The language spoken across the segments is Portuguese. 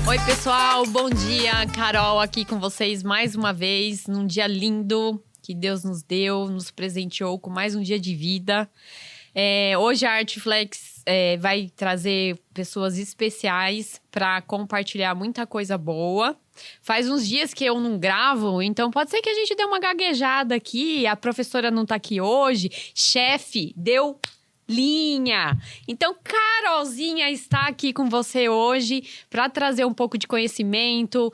Oi, pessoal, bom dia. Carol aqui com vocês mais uma vez, num dia lindo que Deus nos deu, nos presenteou com mais um dia de vida. Hoje a Artflex vai trazer pessoas especiais para compartilhar muita coisa boa. Faz uns dias que eu não gravo, então pode ser que a gente dê uma gaguejada aqui. A professora não tá aqui hoje. Chefe, deu linha. Então, Carolzinha está aqui com você hoje para trazer um pouco de conhecimento,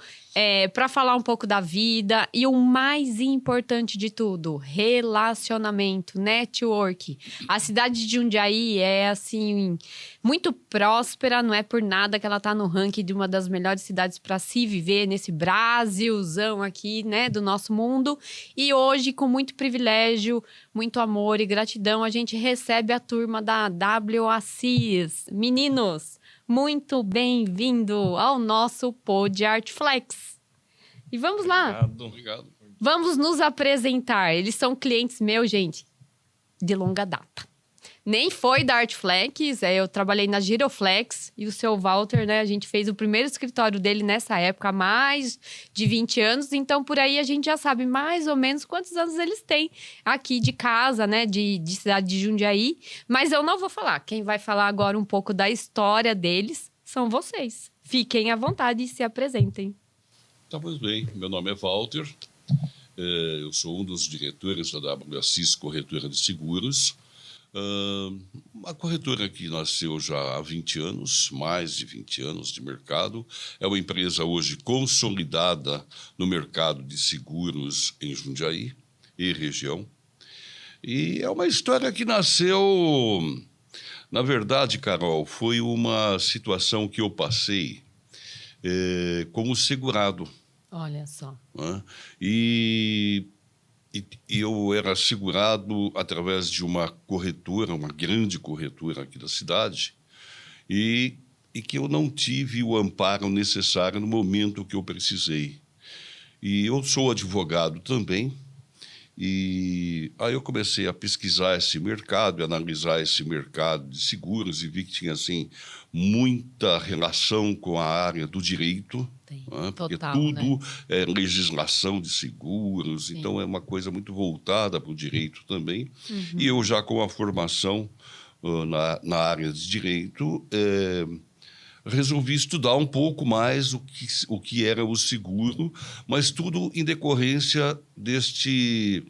para falar um pouco da vida e o mais importante de tudo, relacionamento, network. A cidade de Jundiaí é, assim, muito próspera, não é por nada que ela está no ranking de uma das melhores cidades para se viver nesse Brasilzão aqui, né, do nosso mundo. E hoje, com muito privilégio, muito amor e gratidão, a gente recebe a turma da WACIS. Meninos, muito bem-vindo ao nosso Pod Artflex. E vamos lá. Obrigado. Vamos nos apresentar. Eles são clientes meus, gente, de longa data. Nem foi da Artflex, eu trabalhei na Giroflex e o seu Walter, né? A gente fez o primeiro escritório dele nessa época, há mais de 20 anos. Então, por aí a gente já sabe mais ou menos quantos anos eles têm aqui de casa, né? De cidade de Jundiaí. Mas eu não vou falar. Quem vai falar agora um pouco da história deles são vocês. Fiquem à vontade e se apresentem. Tá, pois bem. Meu nome é Walter. Eu sou um dos diretores da WACIS Corretora de Seguros. Uma corretora que nasceu já há 20 anos, mais de 20 anos de mercado. É uma empresa hoje consolidada no mercado de seguros em Jundiaí e região. E é uma história que nasceu... Na verdade, Carol, foi uma situação que eu passei como segurado. Olha só. Né? E eu era segurado através de uma corretora, uma grande corretora aqui da cidade, e que eu não tive o amparo necessário no momento que eu precisei. E eu sou advogado também, e aí eu comecei a pesquisar esse mercado, analisar esse mercado de seguros, e vi que tinha, assim, muita relação com a área do direito, né? Porque Total, tudo, né? é legislação de seguros. Sim. Então é uma coisa muito voltada para o direito também. Uhum. E eu já com a formação na área de direito, resolvi estudar um pouco mais o que era o seguro, mas tudo em decorrência deste,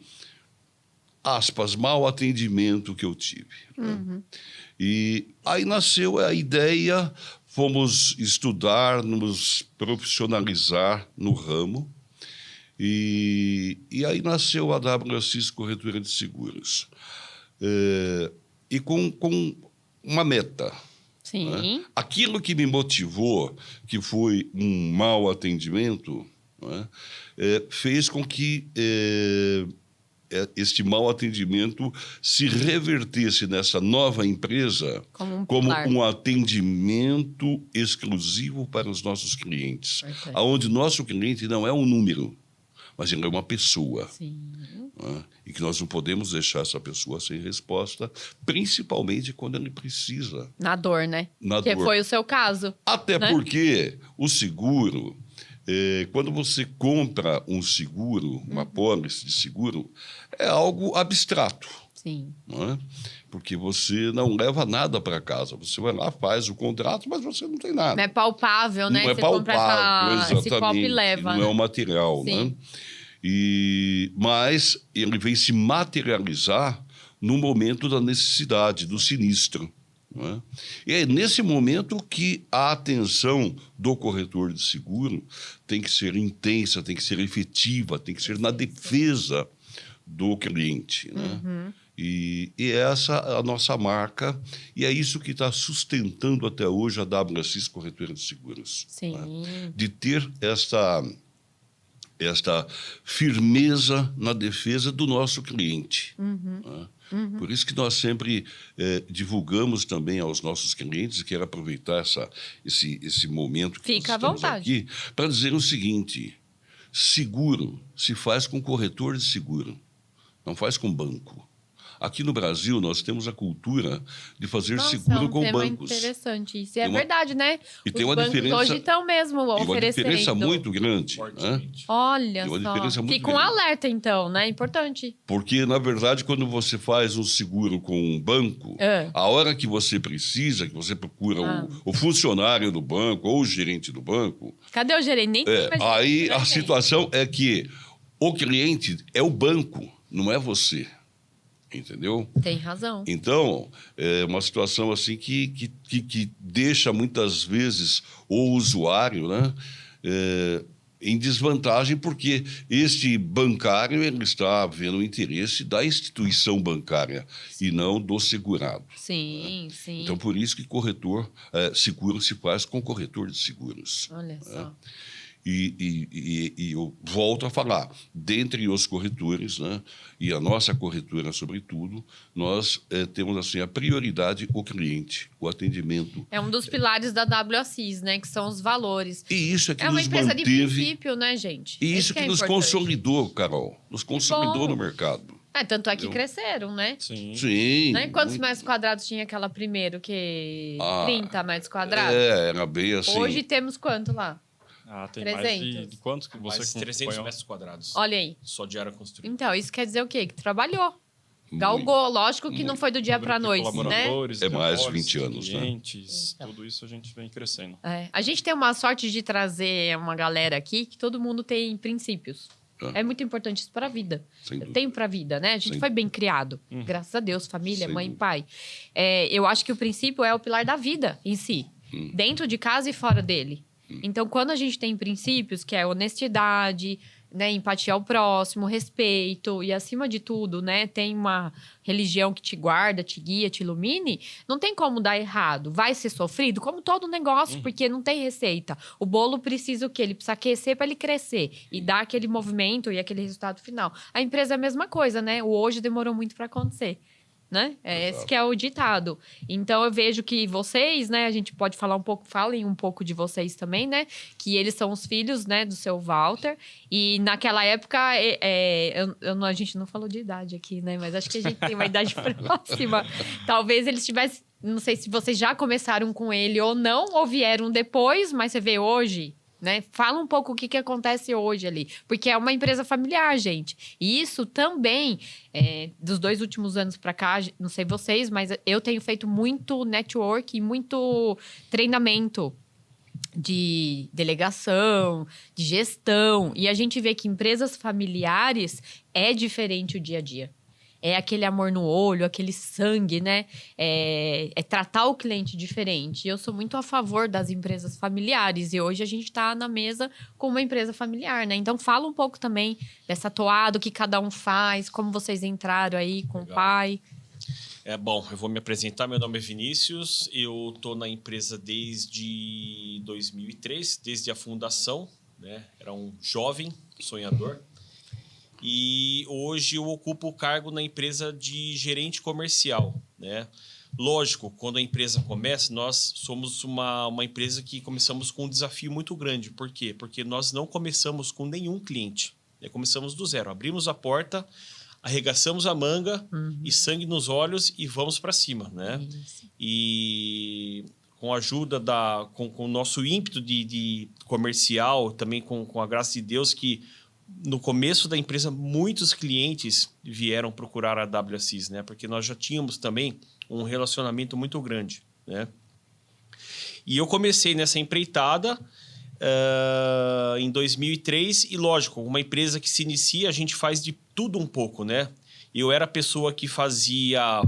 aspas, mau atendimento que eu tive. Uhum. Né? E aí nasceu a ideia, fomos estudar, nos profissionalizar no ramo, e aí nasceu a WACIS Corretora de Seguros. E com uma meta. Sim. Né? Aquilo que me motivou, que foi um mau atendimento, né, fez com que este mau atendimento se revertesse nessa nova empresa como um atendimento exclusivo para os nossos clientes, onde nosso cliente não é um número, mas ele é uma pessoa. Sim. Né? E que nós não podemos deixar essa pessoa sem resposta, principalmente quando ele precisa. Na dor, né? Na que dor. Foi o seu caso. Até né? Porque o seguro, quando você compra um seguro, uma pólice de seguro, é algo abstrato. Sim. Né? Porque você não leva nada para casa. Você vai lá, faz o contrato, mas você não tem nada. Não é palpável, né? Não é você palpável, exatamente. Esse copo e leva. Não é o material, Sim. Né? Mas ele vem se materializar no momento da necessidade, do sinistro. Né? E é nesse momento que a atenção do corretor de seguro tem que ser intensa, tem que ser efetiva, tem que ser na defesa do cliente. Né? Uhum. E essa é a nossa marca, e é isso que está sustentando até hoje a WACIS Corretora de Seguros. Sim. Né? De ter esta firmeza na defesa do nosso cliente. Uhum. Né? Uhum. Por isso que nós sempre divulgamos também aos nossos clientes, e quero aproveitar esse momento que Fica nós estamos à vontade. aqui, para dizer o seguinte: seguro se faz com corretor de seguro, não faz com banco. Aqui no Brasil, nós temos a cultura de fazer Nossa, seguro com tema bancos. interessante. Isso é Tem uma- verdade, né? E tem Os uma bancos diferença, hoje estão mesmo e uma oferecendo. diferença muito grande. Né? Fortemente. Olha Tem uma só. diferença muito Fica um grande. alerta, então, né? Importante. Porque, na verdade, quando você faz um seguro com um banco, a hora que você precisa, que você procura o funcionário do banco ou o gerente do banco, Cadê o gerente? Nem tem mais aí gerente, né, a gente? situação é que o cliente é o banco, não é você. Entendeu? Tem razão. Então, é uma situação assim que deixa muitas vezes o usuário, né, em desvantagem, porque este bancário ele está vendo o interesse da instituição bancária e não do segurado. Sim, sim. Então, por isso que seguro se faz com corretor de seguros. Olha só. E eu volto a falar, dentre os corretores, né, e a nossa corretora, sobretudo, nós temos assim a prioridade o cliente, o atendimento. É um dos pilares da WACIS, né? Que são os valores. E isso é que É uma nos empresa de manteve, princípio, né, gente? e Esse isso que é nos importante. consolidou, Carol, nos consolidou bom. no mercado. Tanto é que Entendeu? cresceram, né? Sim. Sim. Né? Quantos muito. metros quadrados tinha aquela primeiro? 30 metros quadrados? Era bem assim. Hoje temos quanto lá? Tem 300. mais de quantos que você Mais 300 acompanhou? metros quadrados. Olha aí. Só de área construída. Então, isso quer dizer o quê? Que trabalhou. Muito. Galgou. Lógico que não foi do dia Número para de noite, né? colaboradores, É mais de depósitos, 20 anos, né? clientes, Então. tudo isso a gente vem crescendo. A gente tem uma sorte de trazer uma galera aqui que todo mundo tem princípios. É muito importante isso para a vida. Sem Eu dúvida. tenho para a vida, né? A gente Sem foi bem criado. Graças a Deus, família, Sem mãe e dúvida. pai. Eu acho que o princípio é o pilar da vida em si. Dentro de casa e fora dele. Então, quando a gente tem princípios, que é honestidade, né, empatia ao próximo, respeito e, acima de tudo, né, tem uma religião que te guarda, te guia, te ilumine, não tem como dar errado. Vai ser sofrido, como todo negócio, porque não tem receita. O bolo precisa o quê? Ele precisa aquecer para ele crescer e dar aquele movimento e aquele resultado final. A empresa é a mesma coisa, né? O hoje demorou muito para acontecer. Né? Esse que é o ditado. Então, eu vejo que vocês, né? A gente pode falar um pouco, falem um pouco de vocês também, né? Que eles são os filhos, né? Do seu Walter. E naquela época, a gente não falou de idade aqui, né? Mas acho que a gente tem uma idade próxima. Talvez eles tivessem... Não sei se vocês já começaram com ele ou não, ou vieram depois, mas você vê hoje... Né? Fala um pouco o que acontece hoje ali. Porque é uma empresa familiar, gente. E isso também, dos 2 últimos anos para cá, não sei vocês, mas eu tenho feito muito network e muito treinamento de delegação, de gestão. E a gente vê que empresas familiares é diferente o dia a dia. É aquele amor no olho, aquele sangue, né? É tratar o cliente diferente. E eu sou muito a favor das empresas familiares. E hoje a gente está na mesa com uma empresa familiar, né? Então, fala um pouco também dessa toada, o que cada um faz, como vocês entraram aí com o pai. Bom, eu vou me apresentar. Meu nome é Vinícius. Eu estou na empresa desde 2003, desde a fundação, né? Era um jovem sonhador. E hoje eu ocupo o cargo na empresa de gerente comercial, né? Lógico, quando a empresa começa, nós somos uma empresa que começamos com um desafio muito grande. Por quê? Porque nós não começamos com nenhum cliente. Começamos do zero. Abrimos a porta, arregaçamos a manga e sangue nos olhos e vamos para cima, né? Isso. E com a ajuda com o nosso ímpeto de comercial, também com a graça de Deus, que no começo da empresa, muitos clientes vieram procurar a WACIS, né? Porque nós já tínhamos também um relacionamento muito grande, né? E eu comecei nessa empreitada em 2003 e, lógico, uma empresa que se inicia, a gente faz de tudo um pouco, né? Eu era a pessoa que fazia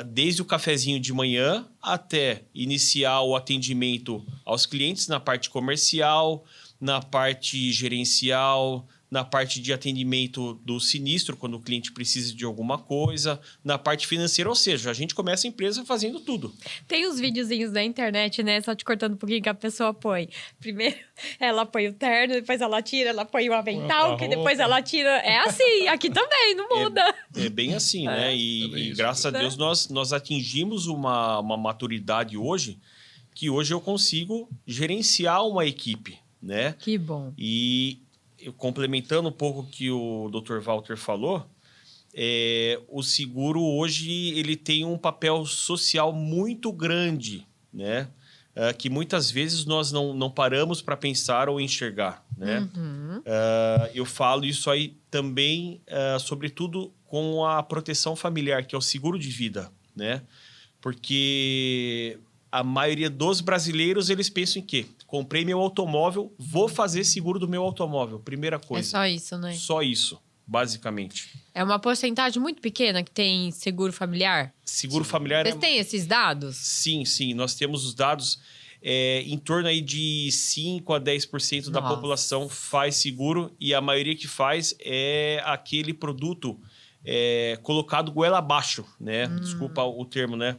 desde o cafezinho de manhã até iniciar o atendimento aos clientes na parte comercial, na parte gerencial, na parte de atendimento do sinistro, quando o cliente precisa de alguma coisa, na parte financeira, ou seja, a gente começa a empresa fazendo tudo. Tem os videozinhos da internet, né? Só te cortando um pouquinho que a pessoa põe. Primeiro, ela põe o terno, depois ela tira, ela põe o avental, que depois ela tira... É assim, aqui também, não muda. É bem assim, né? E graças a Deus nós atingimos uma maturidade hoje, que hoje eu consigo gerenciar uma equipe, né? Que bom. E complementando um pouco o que o Dr. Walter falou, o seguro hoje ele tem um papel social muito grande, né? Que muitas vezes nós não paramos para pensar ou enxergar, né? Eu falo isso aí também, sobretudo com a proteção familiar, que é o seguro de vida, né? Porque a maioria dos brasileiros, eles pensam em quê? Comprei meu automóvel, vou fazer seguro do meu automóvel. Primeira coisa. É só isso, né? Só isso, basicamente. É uma porcentagem muito pequena que tem seguro familiar? Seguro familiar Vocês têm esses dados? Sim. Nós temos os dados. Em torno aí de 5 a 10% da Nossa. população faz seguro. E a maioria que faz é aquele produto colocado goela abaixo, né? Desculpa o termo, né?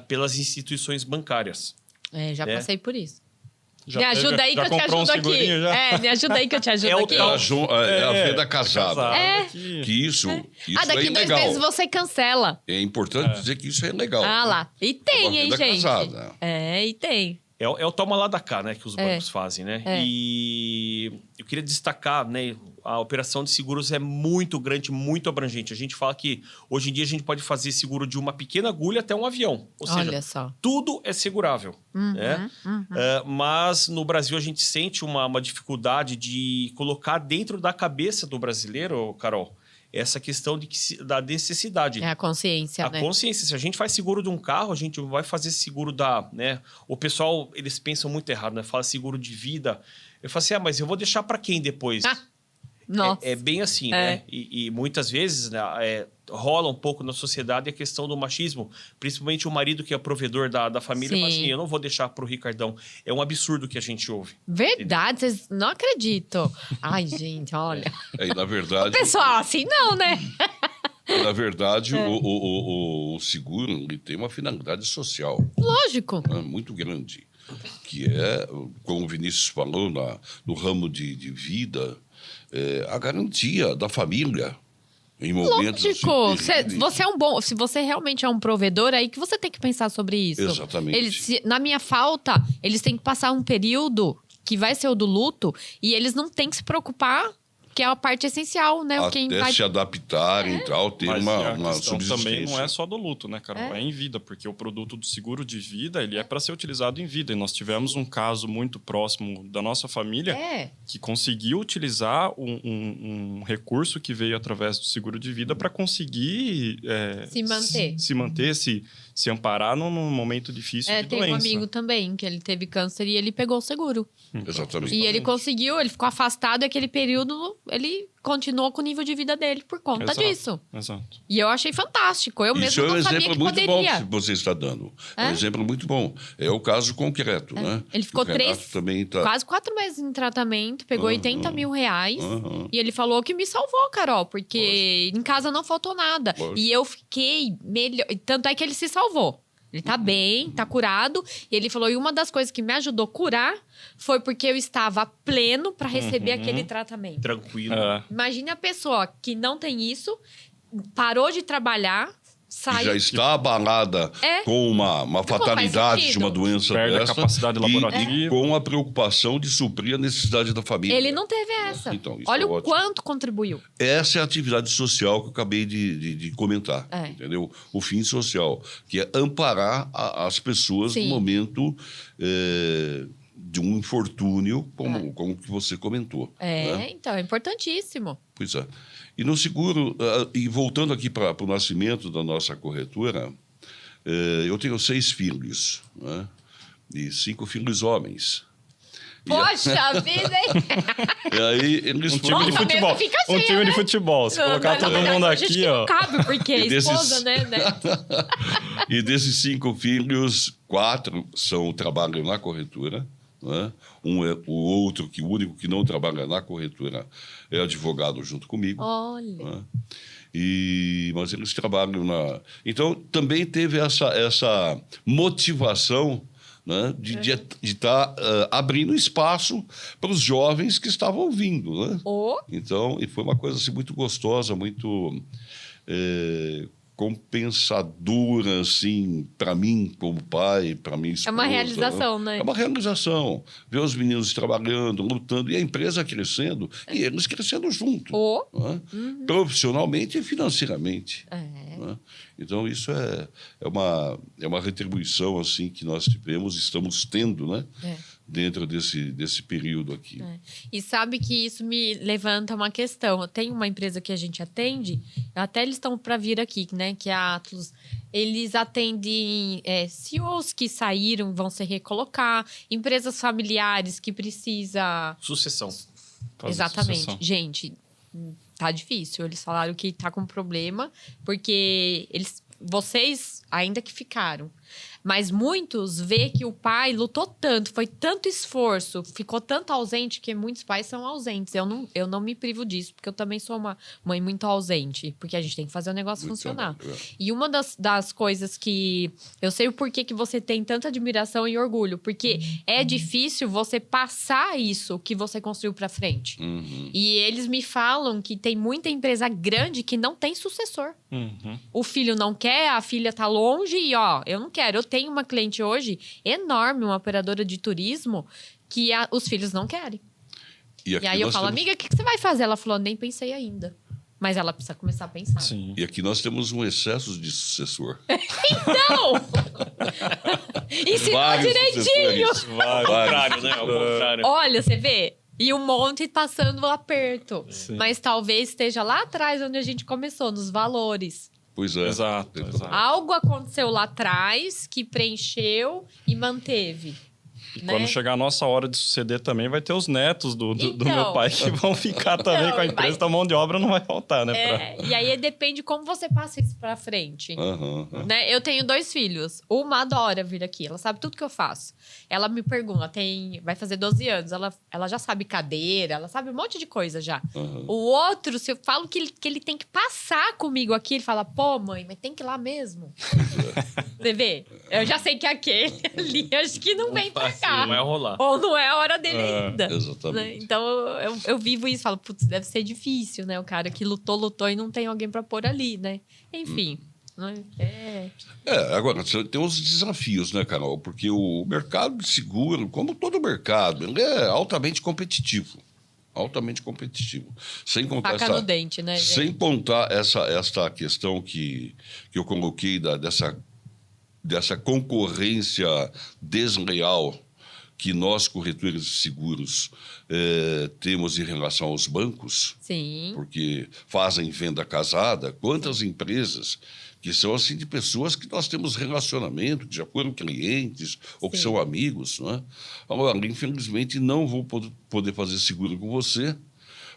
Pelas instituições bancárias. Já passei por isso. Já Me ajuda aí que eu te comprou ajudo um aqui. segurinho já? Me ajuda aí que eu te ajudo É o aqui. tal- É a venda casada. Que... Isso é Daqui 2 ilegal. meses você cancela. É importante dizer que isso é legal. Lá. E tem, Uma hein, venda gente? casada. E tem. É o toma lá da cá, né? Que os bancos fazem, né? É. E eu queria destacar, né? A operação de seguros é muito grande, muito abrangente. A gente fala que hoje em dia a gente pode fazer seguro de uma pequena agulha até um avião. Ou seja, Olha só. tudo é segurável, né? Mas no Brasil a gente sente uma dificuldade de colocar dentro da cabeça do brasileiro, Carol, essa questão da necessidade. É a consciência, A né? consciência. Se a gente faz seguro de um carro, a gente vai fazer seguro né? O pessoal, eles pensam muito errado, né? Fala seguro de vida. Eu falo assim, mas eu vou deixar para quem depois? Nossa. É bem assim, né? E muitas vezes né, rola um pouco na sociedade a questão do machismo. Principalmente o marido que é provedor da família. Fala assim, eu não vou deixar pro Ricardão. É um absurdo que a gente ouve. Verdade, vocês não acreditam. Ai, gente, olha. E na verdade, Pessoal, assim não, né? na verdade o seguro ele tem uma finalidade social, Lógico. né, muito grande, que é, como o Vinícius falou, no ramo de vida, a garantia da família em momentos Lógico. terríveis. Você é se você realmente é um provedor, aí que você tem que pensar sobre isso. Exatamente. Na minha falta, eles têm que passar um período que vai ser o do luto e eles não têm que se preocupar, que é a parte essencial, né? Até se adaptarem e tal, ter Mas uma a questão subsistência. também não é só do luto, né, Carol? É em vida, porque o produto do seguro de vida, ele é para ser utilizado em vida. E nós tivemos um caso muito próximo da nossa família que conseguiu utilizar um recurso que veio através do seguro de vida para conseguir se manter. se amparar num momento difícil de Tem doença. um amigo também, que ele teve câncer e ele pegou o seguro. Exatamente. E ele conseguiu, ele ficou afastado e aquele período ele continuou com o nível de vida dele por conta disso. Exato. E eu achei fantástico. Eu Isso mesmo é um não sabia exemplo que muito poderia. bom que você está dando. É um exemplo muito bom. É o caso concreto, né? Ele ficou O Renato também tá... quase 4 meses em tratamento, pegou 80 mil reais. Aham. E ele falou que me salvou, Carol, porque em casa não faltou nada. Lógico. E eu fiquei melhor. Tanto é que ele se salvou. Ele tá bem, tá curado. E ele falou, e uma das coisas que me ajudou a curar foi porque eu estava pleno para receber aquele tratamento. Tranquilo. Imagine a pessoa que não tem isso, parou de trabalhar, que já está abalada com uma fatalidade de uma doença Perde dessa a capacidade laborativa. e com a preocupação de suprir a necessidade da família. Ele não teve essa. Então, isso Olha é o ótimo. quanto contribuiu. Essa é a atividade social que eu acabei de comentar, entendeu? O fim social, que é amparar as pessoas no momento de um infortúnio, como que você comentou. Né? Então, é importantíssimo. Pois é. E no seguro, e voltando aqui para o nascimento da nossa corretora, eu tenho 6 filhos, né? E 5 filhos homens. Poxa vida, hein? E aí eles Um time de Nossa, futebol. mesmo fica Um cheio, time de né? futebol. Se colocar todo mundo A gente aqui, que não ó. cabe, porque a E desses- esposa, né? E desses 5 filhos, 4 trabalham na corretora. Né? O único que não trabalha na corretora é advogado junto comigo. Olha. Né? Mas eles trabalham na... Então, também teve essa motivação, né, de estar abrindo espaço para os jovens que estavam vindo. Né? Então, e foi uma coisa assim, muito gostosa, muito compensadora, assim, para mim, como pai, para minha esposa. É uma realização, né? É uma realização. Ver os meninos trabalhando, lutando, e a empresa crescendo, e eles crescendo junto. Né? Profissionalmente e financeiramente. Né? Então, isso é uma retribuição, assim, que nós estamos tendo, né? Dentro desse período aqui. E sabe que isso me levanta uma questão. Eu tenho uma empresa que a gente atende, até eles estão para vir aqui, né? Que é a Atlas. Eles atendem CEOs que saíram, vão se recolocar, empresas familiares que precisa... Sucessão. Exatamente. Sucessão. Gente, tá difícil. Eles falaram que tá com problema, porque vocês ainda que ficaram. Mas muitos vê que o pai lutou tanto, foi tanto esforço, ficou tanto ausente, que muitos pais são ausentes. Eu não me privo disso, porque eu também sou uma mãe muito ausente, porque a gente tem que fazer o negócio funcionar. E uma das coisas que eu sei o porquê que você tem tanta admiração e orgulho, porque é difícil você passar isso que você construiu pra frente. E eles me falam que tem muita empresa grande que não tem sucessor. O filho não quer, a filha tá longe e, eu não quero. Eu tenho uma cliente hoje enorme, uma operadora de turismo, que os filhos não querem. E aí eu falo, amiga, o que você vai fazer? Ela falou, nem pensei ainda. Mas ela precisa começar a pensar. Sim. E aqui nós temos um excesso de sucessor. Então! Ensinou direitinho! Ao contrário, né? Ao contrário. Olha, você vê? E um monte passando o aperto. Sim. Mas talvez esteja lá atrás, onde a gente começou, nos valores. Pois é. Exato. Algo aconteceu lá atrás que preencheu e manteve. E né? quando chegar a nossa hora de suceder também, vai ter os netos do Então. meu pai que vão ficar também com a empresa, então a mão de obra não vai faltar, né? E aí depende como você passa isso pra frente. Né? Eu tenho 2 filhos. Uma adora vir aqui, ela sabe tudo que eu faço. Ela me pergunta, vai fazer 12 anos, ela já sabe cadeira, ela sabe um monte de coisa já. O outro, se eu falo que ele tem que passar comigo aqui, ele fala, pô, mãe, mas tem que ir lá mesmo. Você vê? Eu já sei que aquele ali, acho que não vem pra cá. Não vai rolar. Ou não é a hora dele ainda. Exatamente. Né? Então, eu vivo isso e falo, putz, deve ser difícil, né? O cara que lutou e não tem alguém pra pôr ali, né? Enfim. Né? Agora, tem uns desafios, né, Carol? Porque o mercado de seguro, como todo mercado, ele é altamente competitivo. Altamente competitivo. Sem contar Faca no dente, né, gente? Sem contar essa questão que eu coloquei dessa concorrência desleal que nós, corretores de seguros, temos em relação aos bancos. Sim. Porque fazem venda casada. Quantas empresas que são assim de pessoas que nós temos relacionamento, que já foram clientes ou que são amigos, não é? Agora, infelizmente, não vou poder fazer seguro com você,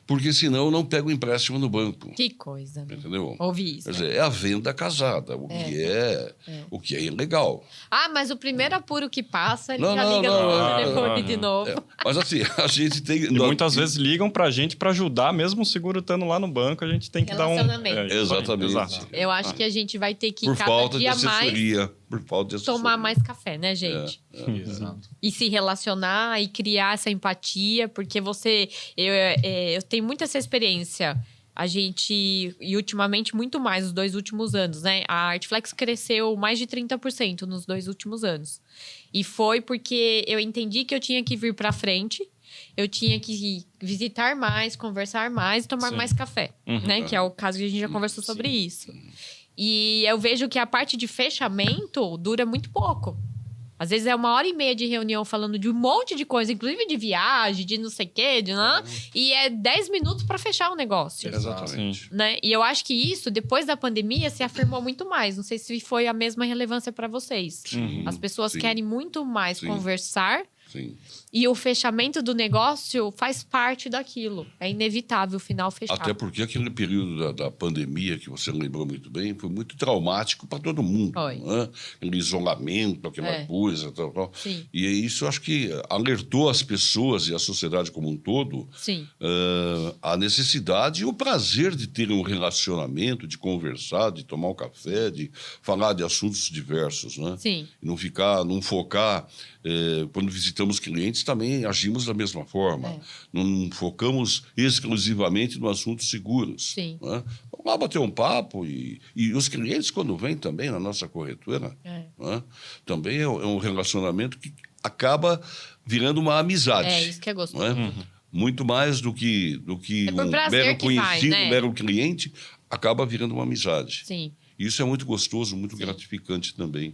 porque senão eu não pego empréstimo no banco. Que coisa, né? Entendeu? Ouvi isso. Quer dizer, é a venda casada, o que é ilegal. Mas o primeiro apuro que passa, ele Não, já não, liga não, no não, telefone não, de novo. Mas assim, a gente tem... E muitas vezes ligam pra gente pra ajudar, mesmo o seguro estando lá no banco, a gente tem que dar um... Relacionamento. Exatamente. Exato. Eu acho que a gente vai ter que Por cada falta de dia mais assessoria. Por falta de assessoria. tomar mais café, né, gente? Exato. E se relacionar e criar essa empatia, porque eu tenho muita essa experiência. A gente, e ultimamente muito mais, nos 2 últimos anos, né? A Artflex cresceu mais de 30% nos 2 últimos anos. E foi porque eu entendi que eu tinha que vir pra frente, eu tinha que visitar mais, conversar mais e tomar mais café, né? Que é o caso que a gente já conversou sobre isso. E eu vejo que a parte de fechamento dura muito pouco. Às vezes é 1h30 de reunião falando de um monte de coisa, inclusive de viagem, de não sei o quê, e é 10 minutos para fechar o negócio. Exatamente. Né? E eu acho que isso, depois da pandemia, se afirmou muito mais. Não sei se foi a mesma relevância para vocês. As pessoas querem muito mais conversar. Sim. E o fechamento do negócio faz parte daquilo. É inevitável o final fechado. Até porque aquele período da pandemia, que você lembrou muito bem, foi muito traumático para todo mundo. Foi. Né? Aquele isolamento, aquela coisa, tal. Sim. E isso acho que alertou as pessoas e a sociedade como um todo a necessidade e o prazer de ter um relacionamento, de conversar, de tomar um café, de falar de assuntos diversos, né? Sim. E não focar quando visitar visitamos clientes, também agimos da mesma forma. Não focamos exclusivamente no assunto seguros. Sim. Né? Vamos lá bater um papo e os clientes, quando vêm também na nossa corretora, né? Também é um relacionamento que acaba virando uma amizade. Isso que é gostoso. Né? Muito mais do que um mero conhecido, né? mero cliente, acaba virando uma amizade. Sim. Isso é muito gostoso, muito gratificante também.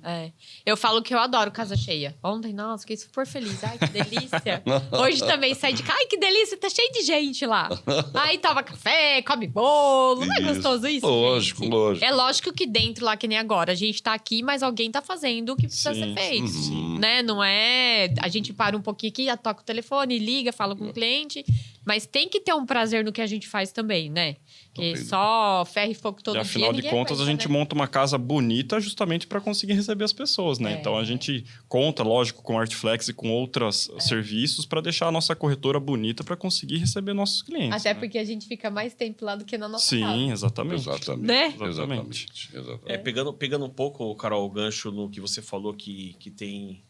Eu falo que eu adoro casa cheia. Ontem, nossa, fiquei super feliz. Ai, que delícia. Hoje também saí de casa. Ai, que delícia, tá cheio de gente lá. Aí toma café, come bolo. Não é gostoso isso, Lógico, gente? lógico. É lógico que dentro lá, que nem agora, a gente tá aqui, mas alguém tá fazendo o que precisa ser feito. Né? Não é... A gente para um pouquinho aqui, toca o telefone, liga, fala com o cliente. Mas tem que ter um prazer no que a gente faz também, né? Porque só ferro e fogo todo dia. E afinal de contas, a gente monta uma casa bonita justamente para conseguir receber as pessoas, né? Então a gente conta, lógico, com o Artflex e com outros serviços para deixar a nossa corretora bonita para conseguir receber nossos clientes. Até porque a gente fica mais tempo lá do que na nossa casa. Sim, exatamente. Né? Exatamente. Pegando um pouco, Carol, o gancho no que você falou que tem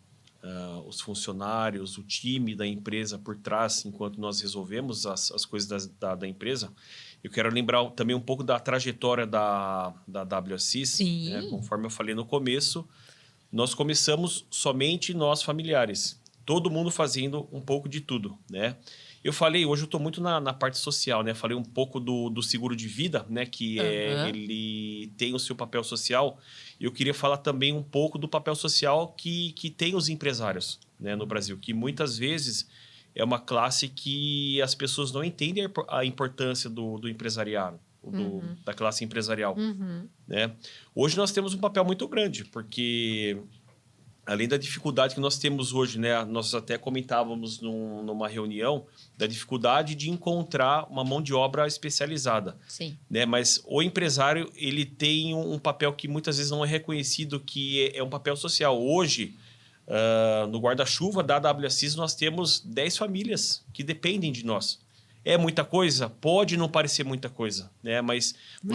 os funcionários, o time da empresa por trás, enquanto nós resolvemos as coisas da empresa. Eu quero lembrar também um pouco da trajetória da WSIS. Né? Conforme eu falei no começo, nós começamos somente nós familiares. Todo mundo fazendo um pouco de tudo, né? Eu falei, hoje eu estou muito na parte social, né? Falei um pouco do seguro de vida, né? Que ele tem o seu papel social. Eu queria falar também um pouco do papel social que tem os empresários, né, no Brasil, que muitas vezes é uma classe que as pessoas não entendem a importância do empresariado, da classe empresarial. Né? Hoje nós temos um papel muito grande, porque além da dificuldade que nós temos hoje, né, nós até comentávamos numa reunião da dificuldade de encontrar uma mão de obra especializada. Sim. Né? Mas o empresário, ele tem um papel que muitas vezes não é reconhecido, que é um papel social. Hoje, no guarda-chuva da WSIS, nós temos 10 famílias que dependem de nós. É muita coisa? Pode não parecer muita coisa, né? Mas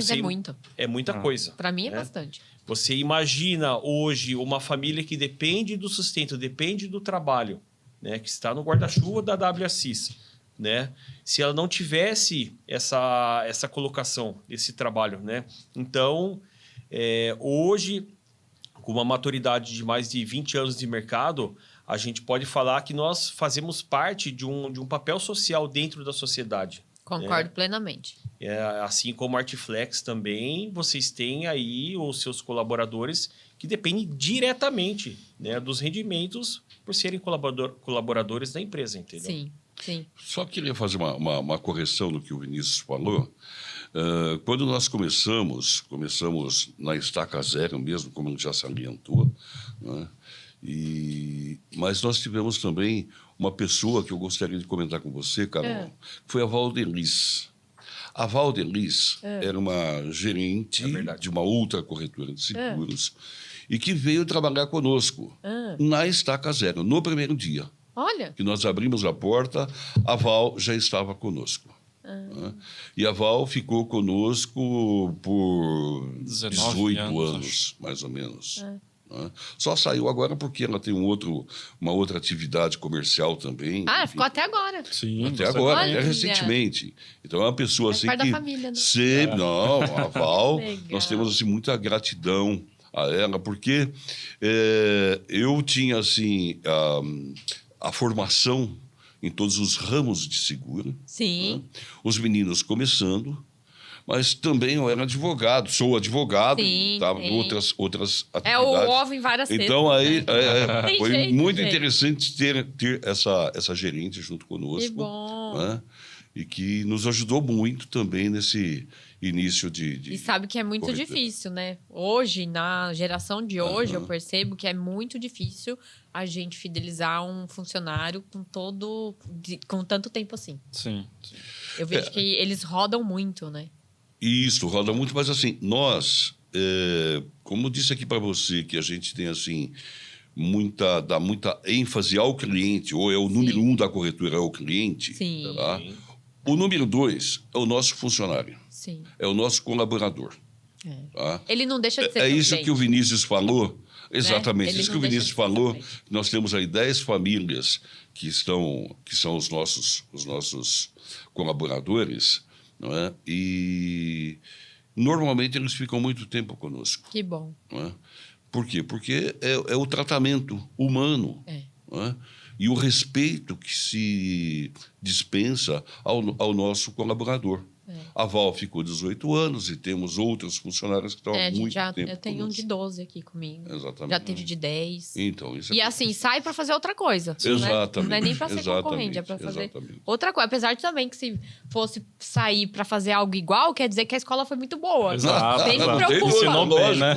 é muito. É muita coisa. Para mim é bastante. Você imagina hoje uma família que depende do sustento, depende do trabalho, né? Que está no guarda-chuva da WSIS, né? Se ela não tivesse essa colocação, esse trabalho, né? Então, hoje, com uma maturidade de mais de 20 anos de mercado, a gente pode falar que nós fazemos parte de um papel social dentro da sociedade. Concordo plenamente. Assim como a Artflex também, vocês têm aí os seus colaboradores que dependem diretamente, né, dos rendimentos por serem colaboradores da empresa, entendeu? Sim, sim. Só queria fazer uma correção no que o Vinícius falou. Quando nós começamos na estaca zero mesmo, como ele já salientou, né? Mas nós tivemos também uma pessoa que eu gostaria de comentar com você, Carol, que foi a Valdelis. A Valdelis era uma gerente de uma outra corretora de seguros e que veio trabalhar conosco na estaca zero, no primeiro dia. Olha! Que nós abrimos a porta, a Val já estava conosco. E a Val ficou conosco por 18 anos, mais ou menos. Só saiu agora porque ela tem uma outra atividade comercial também. Enfim. Ficou até agora. Sim, até agora, até recentemente. Então é uma pessoa assim parte que da família, né? sempre, não, a Val, nós temos assim muita gratidão a ela, porque eu tinha assim a formação em todos os ramos de seguro. Sim. Né? Os meninos começando. Mas também eu era advogado, sou advogado, estava em outras atividades. O ovo em várias cestas. Então, aí foi jeito, muito interessante ter essa gerente junto conosco. Que bom. Né? E que nos ajudou muito também nesse início de E sabe que é muito difícil, né? Hoje, na geração de hoje, eu percebo que é muito difícil a gente fidelizar um funcionário com tanto tempo assim. Sim. Eu vejo que eles rodam muito, né? Isso, roda muito, mas assim, nós, como eu disse aqui para você, que a gente tem assim, dá muita ênfase ao cliente, ou é o número 1 da corretora, é o cliente. Sim. Tá? O número 2 é o nosso funcionário. Sim. É o nosso colaborador. Tá? Ele não deixa de ser isso que o Vinícius falou Exatamente. Ele Isso que não o deixa Vinícius de falou, fazer parte. nós temos aí 10 famílias que são os nossos colaboradores, não é? E normalmente eles ficam muito tempo conosco. Que bom. Não é? Por quê? Porque é o tratamento humano, não é? E o respeito que se dispensa ao nosso colaborador. A Val ficou 18 anos e temos outros funcionários que estão há muito tempo eu tenho um de 12 aqui comigo. Exatamente. Já teve de 10. Então, isso é E assim, sai para fazer outra coisa. Exatamente. Né? Não é nem para ser concorrente, é para fazer outra coisa. Apesar de também que se fosse sair para fazer algo igual, quer dizer que a escola foi muito boa. Exato. Nem me exato. preocupa. Ensinou bem, né?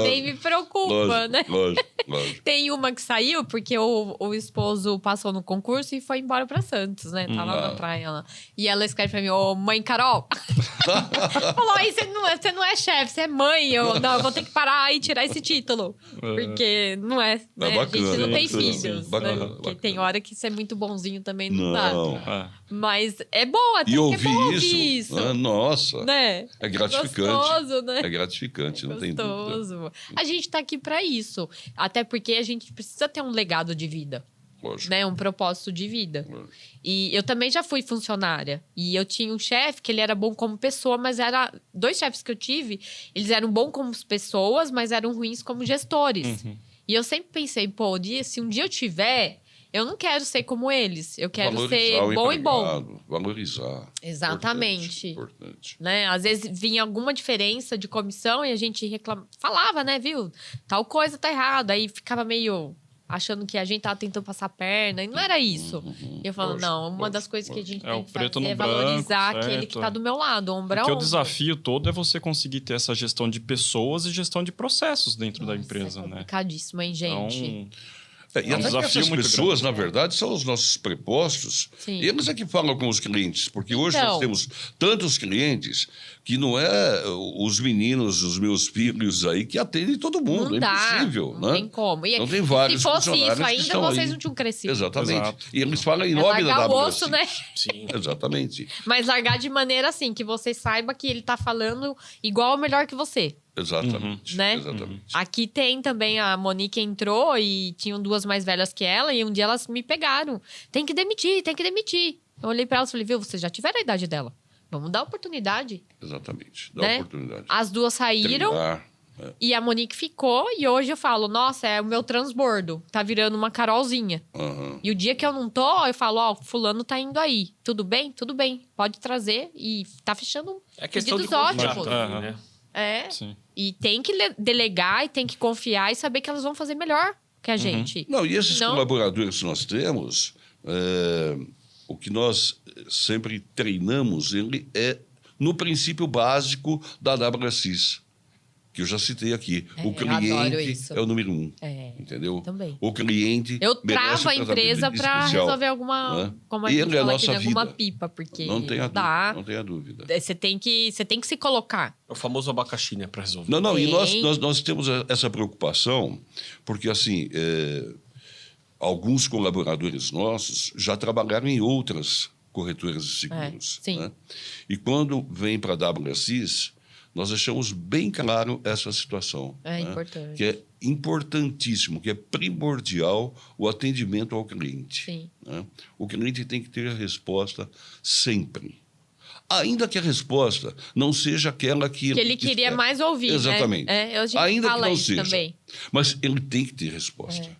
Nem me preocupa, né? Lógico. Tem uma que saiu porque o esposo passou no concurso e foi embora para Santos, né? Tá lá na praia lá. E ela escreve para mim: ô, mãe Carol. Falou: aí você não é chefe, você é mãe. Eu vou ter que parar e tirar esse título. Porque não é. Né? Bacana, a gente não tem bacana, filhos. bacana, Né? Porque bacana. tem hora que ser muito bonzinho também não Não. dá. Mas é boa, tem E que é bom ouvir isso. Nossa, Né? é gratificante. Gostoso, né? É gratificante, não tem dúvida. Gostoso. A gente tá aqui para isso. Até porque a gente precisa ter um legado de vida. Lógico. Né, um propósito de vida. Lógico. E eu também já fui funcionária. E eu tinha um chefe que ele era bom como pessoa, mas era... 2 chefes que eu tive, eles eram bons como pessoas, mas eram ruins como gestores. E eu sempre pensei, pô, se um dia eu tiver, eu não quero ser como eles. Eu quero ser bom e bom. Valorizar. Exatamente. Importante. Né? Às vezes vinha alguma diferença de comissão e a gente falava, né, viu? Tal coisa tá errado. Aí ficava meio... achando que a gente tava tentando passar a perna, e não era isso. E eu falo, não, uma das coisas que a gente tem que fazer é valorizar aquele que tá do meu lado, ombro a Porque ombro. o desafio todo é você conseguir ter essa gestão de pessoas e gestão de processos dentro da empresa, é né? complicadíssimo, hein, gente? E um até que desafio essas muito pessoas, grande. na verdade, são os nossos prepostos. Sim. Eles é que falam com os clientes, porque hoje Então. nós temos tantos clientes que não é os meninos, os meus filhos aí, que atendem todo mundo. Não É dá, impossível, não né? tem como. E Não tem vários se fosse funcionários isso que ainda, estão vocês aí. não tinham crescido. Exatamente. Exato. E eles falam em É nome da largar o WSI. osso, né? Sim. Exatamente. Mas largar de maneira assim, que você saiba que ele tá falando igual ou melhor que você. Exatamente. Né? Exatamente. Aqui tem também, a Monique entrou e tinham 2 mais velhas que ela, e um dia elas me pegaram. Tem que demitir, tem que demitir. Eu olhei pra elas e falei, viu, vocês já tiveram a idade dela. Vamos dar oportunidade. Exatamente. Dá Né? oportunidade. As 2 saíram Treinar. e a Monique ficou. E hoje eu falo, nossa, é o meu transbordo. Tá virando uma Carolzinha. Aham. E o dia que eu não tô, eu falo, ó, fulano tá indo aí. Tudo bem? Tudo bem. Pode trazer. E tá fechando É questão de pedidos confiar ótimos. também, né? É. Sim. E tem que delegar e tem que confiar e saber que elas vão fazer melhor que a gente. Não, e esses Senão- colaboradores que nós temos, o que nós sempre treinamos, ele é no princípio básico da WSIS, que eu já citei aqui. É, O eu adoro cliente isso. é o número 1. É, Entendeu? também. O cliente. Eu merece travo a um empresa tratamento para especial, resolver alguma, né? como a Ele gente é a fala aqui, nossa né, alguma vida. pipa, porque Não tenha dá. dúvida. Não tenha dúvida. Você tem que se colocar. É o famoso abacaxi, né? Pra resolver. Não, e Tem. nós temos essa preocupação, porque, assim, alguns colaboradores nossos já trabalharam em outras corretoras de seguros. sim. Né? E quando vem para a WSIS, nós deixamos bem claro essa situação. É né? importante. Que é importantíssimo, que é primordial o atendimento ao cliente. Sim. Né? O cliente tem que ter a resposta sempre. Ainda que a resposta não seja aquela que Que ele queria espera. mais ouvir, Exatamente. né? A gente Ainda fala que não isso seja. também. Mas ele tem que ter resposta. né?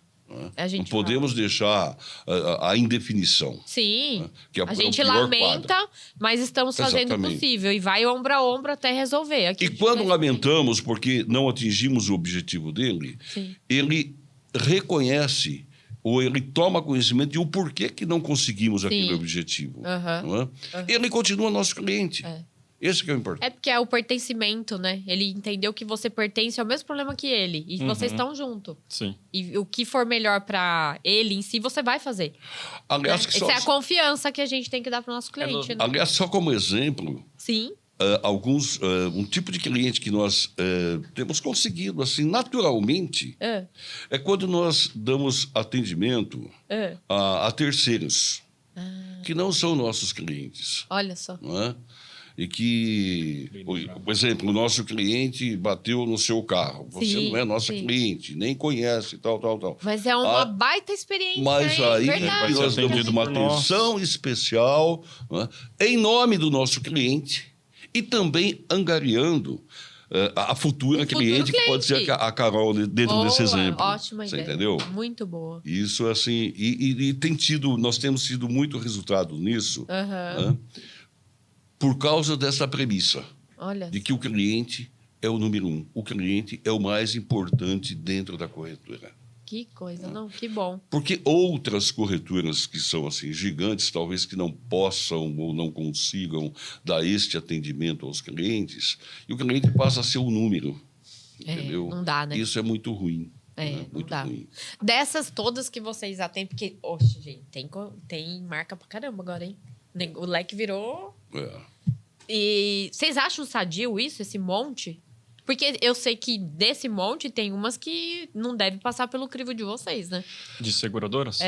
A gente Não podemos deixar a indefinição. Sim. Né? Que é a o gente pior lamenta, quadro. mas estamos fazendo o Exatamente. possível. E vai ombro a ombro até resolver. Aqui E a gente quando vai- lamentamos porque não atingimos o objetivo dele, Sim. ele reconhece ou ele toma conhecimento de o porquê que não conseguimos aquele objetivo. Aham. Não é? Ele continua nosso cliente. É. Esse que é o importante. É porque é o pertencimento, né? Ele entendeu que você pertence ao mesmo problema que ele. E vocês estão junto. Sim. E o que for melhor pra ele em si, você vai fazer. Aliás, que Essa é a confiança que a gente tem que dar pro nosso cliente, né? aliás, só como exemplo, Sim. um tipo de cliente que nós temos conseguido assim naturalmente é quando nós damos atendimento a terceiros que não são nossos clientes. Olha só. Não é? e que, por exemplo, o nosso cliente bateu no seu carro. Você não é nosso cliente, nem conhece, tal. Mas é uma baita experiência. Mas aí nós damos uma atenção especial, né, em nome do nosso cliente e também angariando a futura cliente, que pode ser a Carol dentro desse exemplo. Ótima ideia. Entendeu? Muito boa. Isso, assim, e nós temos tido muito resultado nisso, né, por causa dessa premissa. Olha de que o cliente é o número 1. O cliente é o mais importante dentro da corretora. Que coisa, não, que bom. Porque outras corretoras que são assim gigantes, talvez que não possam ou não consigam dar este atendimento aos clientes, e o cliente passa a ser o número. Entendeu? Não dá, né? Isso é muito ruim. Muito ruim. Dessas todas que vocês atendem, porque, oxe, gente, tem marca pra caramba agora, hein? O leque virou... E vocês acham sadio isso, esse monte? Porque eu sei que desse monte tem umas que não devem passar pelo crivo de vocês, né? De seguradoras?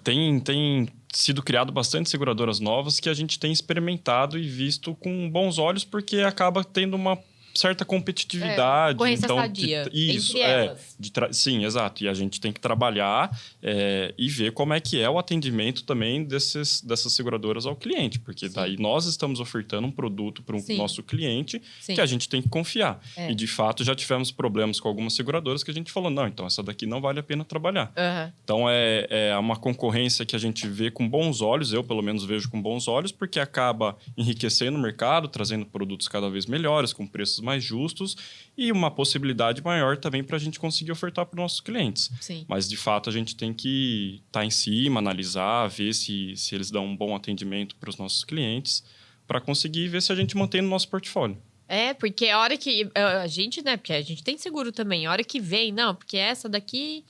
Tem sido criado bastante seguradoras novas que a gente tem experimentado e visto com bons olhos, porque acaba tendo uma certa competitividade. Concorrência então, sadia, isso, entre elas. Sim, exato. E a gente tem que trabalhar e ver como é que é o atendimento também dessas seguradoras ao cliente, porque daí nós estamos ofertando um produto para o nosso cliente que a gente tem que confiar. E, de fato, já tivemos problemas com algumas seguradoras que a gente falou, não, então essa daqui não vale a pena trabalhar. Então, é uma concorrência que a gente vê com bons olhos, eu, pelo menos, vejo com bons olhos, porque acaba enriquecendo o mercado, trazendo produtos cada vez melhores, com preços mais justos e uma possibilidade maior também para a gente conseguir ofertar para os nossos clientes. Mas, de fato, a gente tem que estar em cima, analisar, ver se eles dão um bom atendimento para os nossos clientes, para conseguir ver se a gente mantém no nosso portfólio. Porque a hora que a gente, né? Porque a gente tem seguro também. A hora que vem, não, porque essa daqui,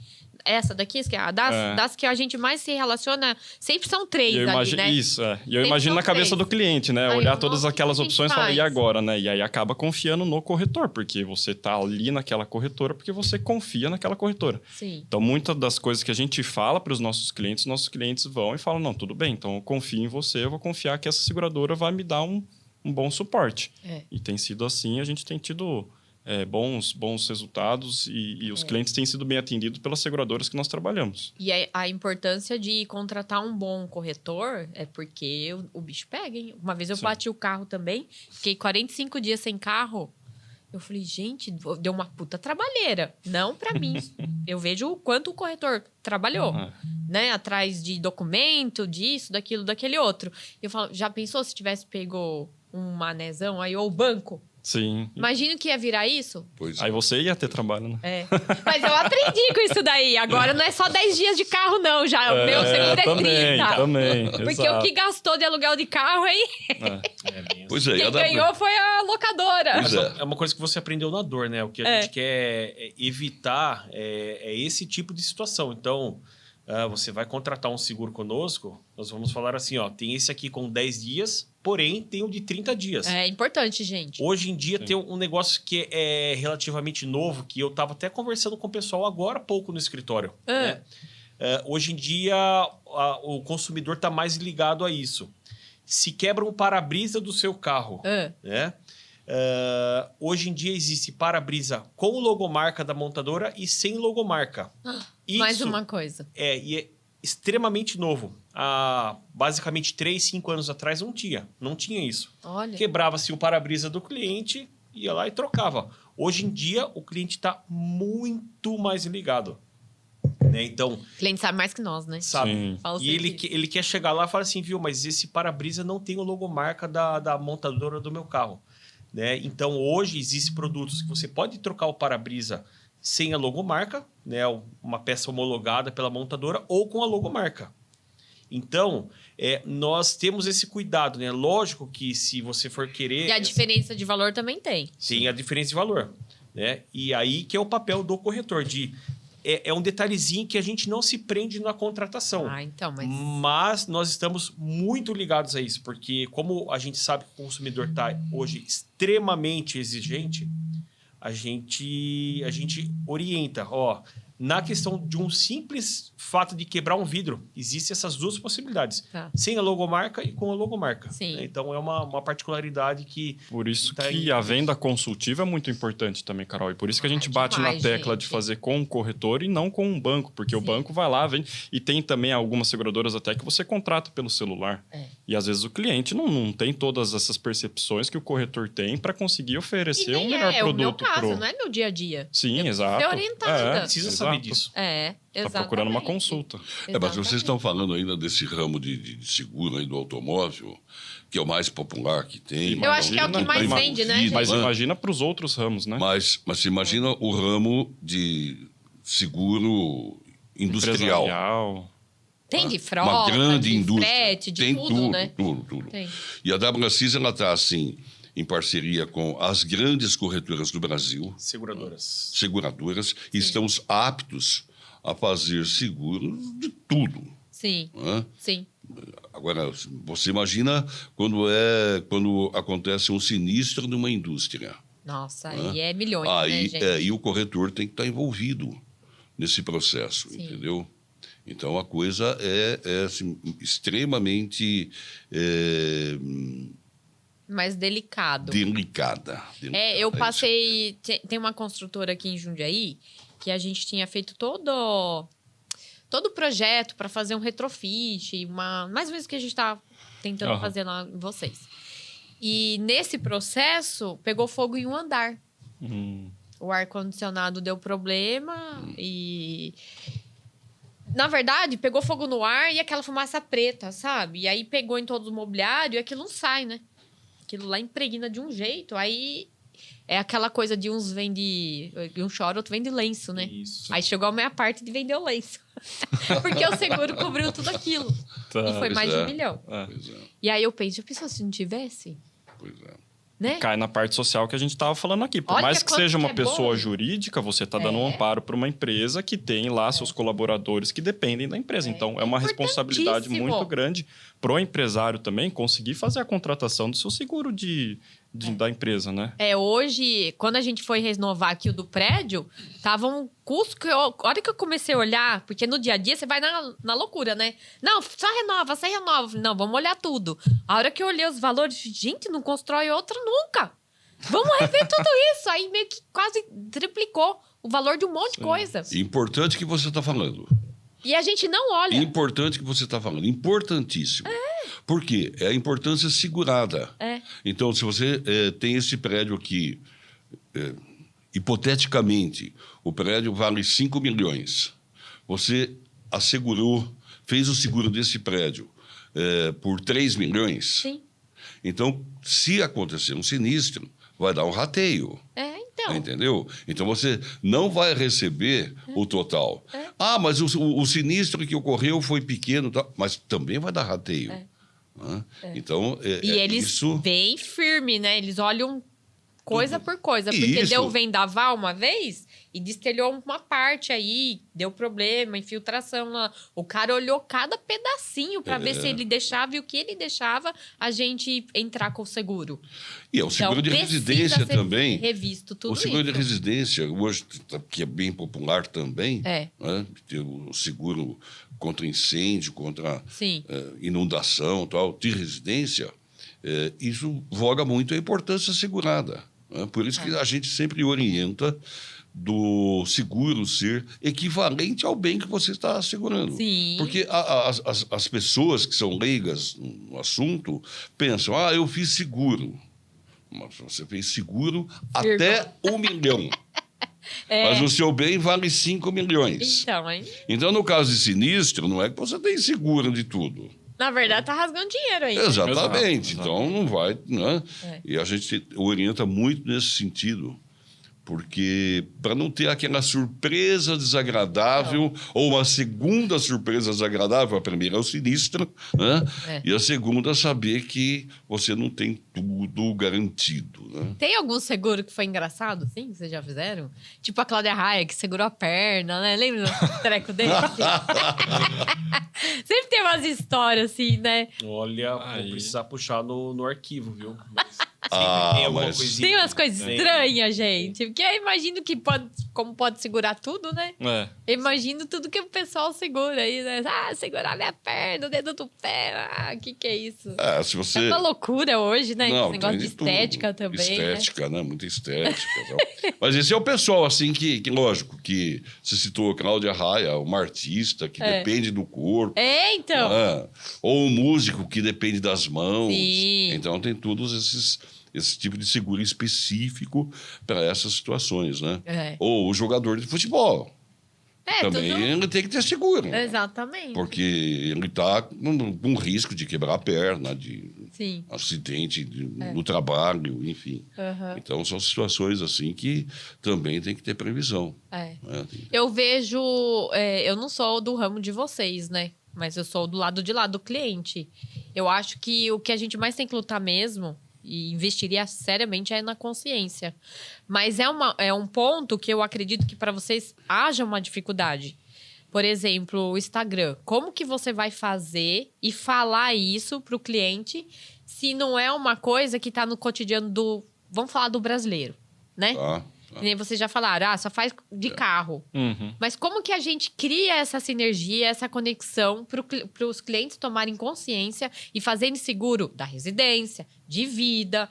das que a gente mais se relaciona, sempre são 3 ali, né? Isso, E eu imagino na cabeça do cliente, né? Olhar todas aquelas opções e falar, e agora, né? E aí acaba confiando no corretor, porque você tá ali naquela corretora, porque você confia naquela corretora. Então, muitas das coisas que a gente fala para os nossos clientes vão e falam, não, tudo bem, então eu confio em você, eu vou confiar que essa seguradora vai me dar um bom suporte. E tem sido assim, a gente tem tido... bons resultados e os clientes têm sido bem atendidos pelas seguradoras que nós trabalhamos. E a importância de contratar um bom corretor é porque o bicho pega, hein? Uma vez eu bati o carro também, fiquei 45 dias sem carro. Eu falei, gente, deu uma puta trabalheira. Não pra mim. Eu vejo o quanto o corretor trabalhou, né? Atrás de documento, disso, daquilo, daquele outro. Eu falo, já pensou se tivesse pego um manezão aí, ou o banco? Sim. Imagina que ia virar isso. Aí você ia ter trabalho, né? Mas eu aprendi com isso daí. Agora não é só 10 dias de carro, não. Já o meu seguro é 30. Também. Porque exato. o que gastou de aluguel de carro aí... Pois é. Quem ganhou foi a locadora. É uma coisa que você aprendeu na dor, né? O que a gente quer evitar é esse tipo de situação. Então... você vai contratar um seguro conosco, nós vamos falar assim, tem esse aqui com 10 dias, porém tem o de 30 dias. É importante, gente. Hoje em dia tem um negócio que é relativamente novo, que eu estava até conversando com o pessoal agora há pouco no escritório. Né? Hoje em dia o consumidor está mais ligado a isso. Se quebra um para-brisa do seu carro, né? Hoje em dia existe para-brisa com logomarca da montadora e sem logomarca. Mais uma coisa. E é extremamente novo. Há basicamente 3, 5 anos atrás não tinha isso. Olha. Quebrava-se o para-brisa do cliente, ia lá e trocava. Hoje em dia o cliente está muito mais ligado. Né? Então, o cliente sabe mais que nós, né? Sabe. E ele quer chegar lá e falar assim, viu, mas esse para-brisa não tem o logomarca da montadora do meu carro. Né? Então, hoje, existem produtos que você pode trocar o para-brisa sem a logomarca, né? Uma peça homologada pela montadora, ou com a logomarca. Então, nós temos esse cuidado. Né? Lógico que se você for querer... E a diferença de valor também tem. Sim, a diferença de valor. Né? E aí que é o papel do corretor, é um detalhezinho que a gente não se prende na contratação. Então, mas nós estamos muito ligados a isso, porque como a gente sabe que o consumidor está hoje extremamente exigente, a gente orienta, Na questão de um simples fato de quebrar um vidro, existem essas duas possibilidades. Tá. Sem a logomarca e com a logomarca. Sim. Né? Então, é uma particularidade que... Por isso tá que a venda consultiva é muito importante também, Carol. E por isso que a gente bate demais, na tecla gente. de fazer com um corretor e não com um banco. Porque o banco vai lá, vende... E tem também algumas seguradoras até que você contrata pelo celular. E às vezes o cliente não tem todas essas percepções que o corretor tem para conseguir oferecer um melhor é o meu produto. caso, não é meu dia a dia. Sim, Eu exato. Ser orientada. Precisa saber disso. Tá procurando uma consulta. Mas vocês estão falando ainda desse ramo de seguro aí do automóvel, que é o mais popular que tem. Eu acho que é o que mais vende, né, gente? Mas imagina para os outros ramos, né? Mas você imagina o ramo de seguro industrial. Empresarial. Tem de frota, Uma grande de indústria. frete, de tem tudo, né? Tudo. Tem. E a WSIS, ela está, assim, em parceria com as grandes corretoras do Brasil, Seguradoras. seguradoras, e estamos aptos a fazer seguros de tudo. Sim, Né? sim. Agora, você imagina quando acontece um sinistro numa indústria. Nossa, aí é milhões, Aí, né, gente? e o corretor tem que estar envolvido nesse processo, Sim. entendeu? Então, a coisa é assim, extremamente Mais delicado. delicada. Eu passei... Tem uma construtora aqui em Jundiaí que a gente tinha feito todo o projeto para fazer um retrofit, mais ou menos que a gente está tentando fazer lá em vocês. E nesse processo, pegou fogo em um andar. O ar-condicionado deu problema e... Na verdade, pegou fogo no ar e aquela fumaça preta, sabe? E aí pegou em todo o mobiliário e aquilo não sai, né? Aquilo lá impregna de um jeito. Aí é aquela coisa de uns vende... Um chora, outro vende lenço, né? Isso. Aí chegou a minha parte de vender o lenço. Porque o seguro cobriu tudo aquilo. E foi mais de 1 milhão. Pois é, E aí eu pensei, se não tivesse, pois é. né? Cai na parte social que a gente estava falando aqui. Por Olha mais que quanto seja uma que é pessoa bom. jurídica, você está dando um amparo para uma empresa que tem lá seus colaboradores que dependem da empresa. Então, é uma responsabilidade importantíssimo. muito grande para o empresário também conseguir fazer a contratação do seu seguro da empresa, né? Hoje, quando a gente foi renovar aqui o do prédio, tava um custo que a hora que eu comecei a olhar, porque no dia a dia você vai na loucura, né? Não, só renova. Não, vamos olhar tudo. A hora que eu olhei os valores, gente, não constrói outra nunca. Vamos rever tudo isso. Aí meio que quase triplicou o valor de um monte de coisa. Importante que você está falando. E a gente não olha. Importante que você está falando. Importantíssimo. Por quê? É a importância segurada. Então, se você tem esse prédio aqui, hipoteticamente, o prédio vale 5 milhões. Você assegurou, fez o seguro desse prédio por 3 milhões. Sim. Então, se acontecer um sinistro, vai dar um rateio. Então. Entendeu? Então você não vai receber o total. Mas o sinistro que ocorreu foi pequeno, tá? Mas também vai dar rateio. Então, E eles isso... bem firme, né? Eles olham coisa por coisa. Porque Isso. deu vendaval uma vez e destelhou uma parte aí, deu problema, infiltração lá. O cara olhou cada pedacinho para ver se ele deixava e o que ele deixava a gente entrar com o seguro. E é o seguro de precisa residência ser também. revisto tudo O seguro de isso. residência, hoje, que é bem popular também, É. né? Tem o seguro contra incêndio, contra Sim. inundação, tal, de residência, isso voga muito a importância assegurada. Né? Por isso que a gente sempre orienta do seguro ser equivalente ao bem que você está assegurando. Sim. Porque as pessoas que são leigas no assunto pensam, eu fiz seguro. Mas você fez seguro até 1 milhão. Mas o seu bem vale 5 milhões. Então, hein? Então, no caso de sinistro, não é que você tem seguro de tudo. Na verdade, tá rasgando dinheiro aí. Exatamente. Exato. Então, não vai... Né? E a gente orienta muito nesse sentido. Porque para não ter aquela surpresa desagradável, ou uma segunda surpresa desagradável, a primeira é o sinistro, né? E a segunda, saber que você não tem tudo garantido. Né? Tem algum seguro que foi engraçado, assim, que vocês já fizeram? Tipo a Cláudia Raia, que segurou a perna, né? Lembra do treco dele? Sempre tem umas histórias assim, né? Olha, vou precisar puxar no arquivo, viu? Mas Tem alguma coisinha. Tem umas coisas estranhas, gente. Porque eu imagino que como pode segurar tudo, né? Eu imagino tudo que o pessoal segura aí, né? Segurar minha perna, o dedo do pé. Que é isso? Se você... É uma loucura hoje, né? Não, esse negócio de estética também. Estética, né? Muita estética. Mas esse é o pessoal, assim, que lógico, que você citou a Cláudia Raia, uma artista que depende do corpo. Então. Ou um músico que depende das mãos. Sim. Então tem todos esse tipo de seguro específico para essas situações, né? Ou o jogador de futebol. Também ele tem que ter seguro. Exatamente. Porque ele está com risco de quebrar a perna, de acidente no trabalho, enfim. Então, são situações assim que também tem que ter previsão. Né? Eu vejo... eu não sou do ramo de vocês, né? Mas eu sou do lado de lá, do cliente. Eu acho que o que a gente mais tem que lutar mesmo... e investiria seriamente na consciência. Mas é um ponto que eu acredito que para vocês haja uma dificuldade. Por exemplo, o Instagram. Como que você vai fazer e falar isso para o cliente se não é uma coisa que está no cotidiano do... Vamos falar do brasileiro, né? E nem vocês já falaram, só faz de carro. Mas como que a gente cria essa sinergia, essa conexão para os clientes tomarem consciência e fazerem seguro da residência, de vida,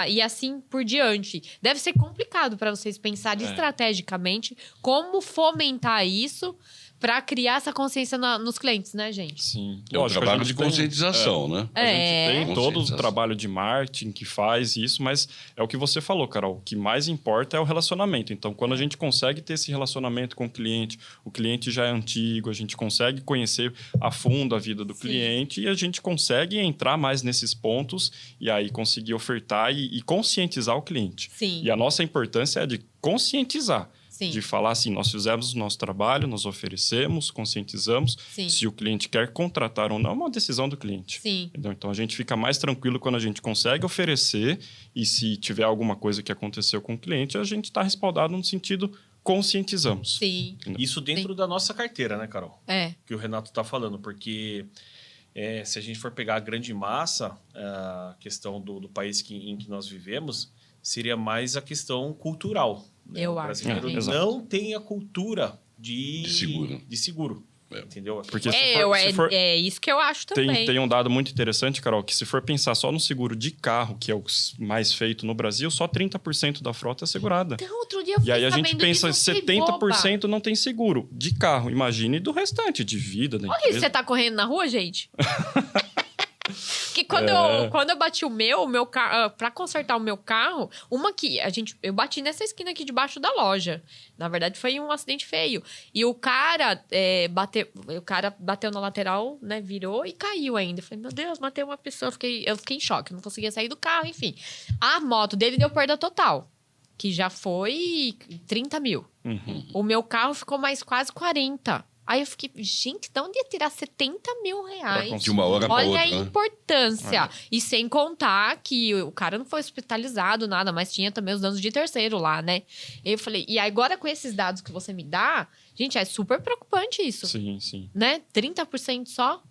e assim por diante. Deve ser complicado para vocês pensarem estrategicamente como fomentar isso para criar essa consciência nos clientes, né, gente? Sim. É um trabalho de conscientização, né? A gente tem todo o trabalho de marketing que faz isso, mas é o que você falou, Carol. O que mais importa é o relacionamento. Então, quando a gente consegue ter esse relacionamento com o cliente já é antigo, a gente consegue conhecer a fundo a vida do cliente e a gente consegue entrar mais nesses pontos e aí conseguir ofertar e conscientizar o cliente. Sim. E a nossa importância é de conscientizar. Sim. De falar assim, nós fizemos o nosso trabalho, nós oferecemos, conscientizamos. Sim. Se o cliente quer contratar ou não, é uma decisão do cliente. Sim. Entendeu? Então, a gente fica mais tranquilo quando a gente consegue oferecer e se tiver alguma coisa que aconteceu com o cliente, a gente está respaldado no sentido conscientizamos. Sim. Entendeu? Isso dentro da nossa carteira, né, Carol? Que o Renato está falando, porque se a gente for pegar a grande massa, a questão do país em que nós vivemos, seria mais a questão cultural. Né? Eu o acho. brasileiro não tem a cultura de seguro. Entendeu? Porque é isso que eu acho também. Tem um dado muito interessante, Carol, que se for pensar só no seguro de carro, que é o mais feito no Brasil, só 30% da frota é segurada. Então, outro dia eu E aí a gente pensa, disso, 70% não tem seguro de carro. Imagine do restante, de vida, da empresa. Você tá correndo na rua, gente? Porque quando eu bati o meu carro, pra consertar o meu carro, eu bati nessa esquina aqui debaixo da loja. Na verdade, foi um acidente feio. E o cara bateu na lateral, né? Virou e caiu ainda. Eu falei, meu Deus, matei uma pessoa. Eu fiquei em choque, não conseguia sair do carro, enfim. A moto dele deu perda total, que já foi 30 mil. O meu carro ficou mais quase 40. Aí eu fiquei, gente, de onde ia tirar 70 mil reais? De uma hora para outra. Olha a importância. E sem contar que o cara não foi hospitalizado, nada, mas tinha também os danos de terceiro lá, né? Eu falei, e agora com esses dados que você me dá, gente, é super preocupante isso. Sim, sim. Né? 30% só.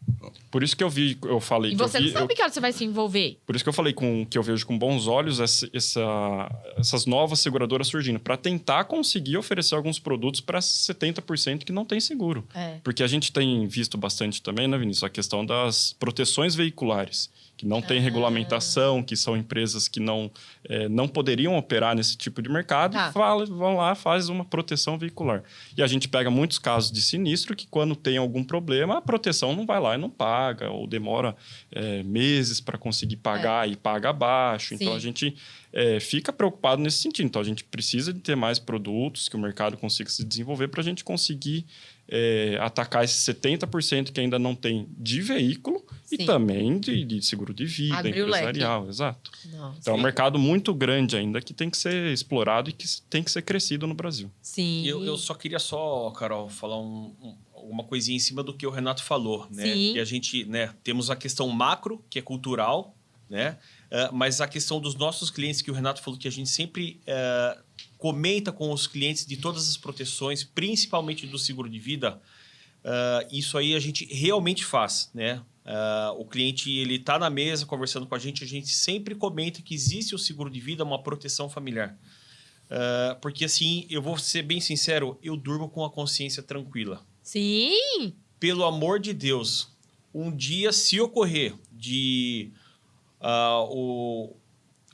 Por isso que eu falei... E você não sabe que hora você vai se envolver. Por isso que eu falei que eu vejo com bons olhos essas novas seguradoras surgindo, para tentar conseguir oferecer alguns produtos para 70% que não tem seguro. Porque a gente tem visto bastante também, né, Vinícius, a questão das proteções veiculares, que não tem regulamentação, que são empresas que não poderiam operar nesse tipo de mercado, vão lá, faz uma proteção veicular. E a gente pega muitos casos de sinistro que quando tem algum problema, a proteção não vai lá e não paga, ou demora meses para conseguir pagar e paga abaixo. Sim. Então, a gente fica preocupado nesse sentido. Então, a gente precisa de ter mais produtos, que o mercado consiga se desenvolver para a gente conseguir atacar esses 70% que ainda não tem de veículo. Sim. E também de seguro de vida, abriu empresarial. Leque. Exato. Nossa. Então, é um mercado muito grande ainda que tem que ser explorado e que tem que ser crescido no Brasil. Sim. Eu só queria Carol, falar alguma coisinha em cima do que o Renato falou. Né? Sim. Que a gente, né, temos a questão macro, que é cultural, né? Mas a questão dos nossos clientes, que o Renato falou que a gente sempre comenta com os clientes de todas as proteções, principalmente do seguro de vida, isso aí a gente realmente faz, né? O cliente ele está na mesa conversando com a gente sempre comenta que existe o seguro de vida, uma proteção familiar. Porque assim, eu vou ser bem sincero, eu durmo com a consciência tranquila. Sim! Pelo amor de Deus, um dia se ocorrer de o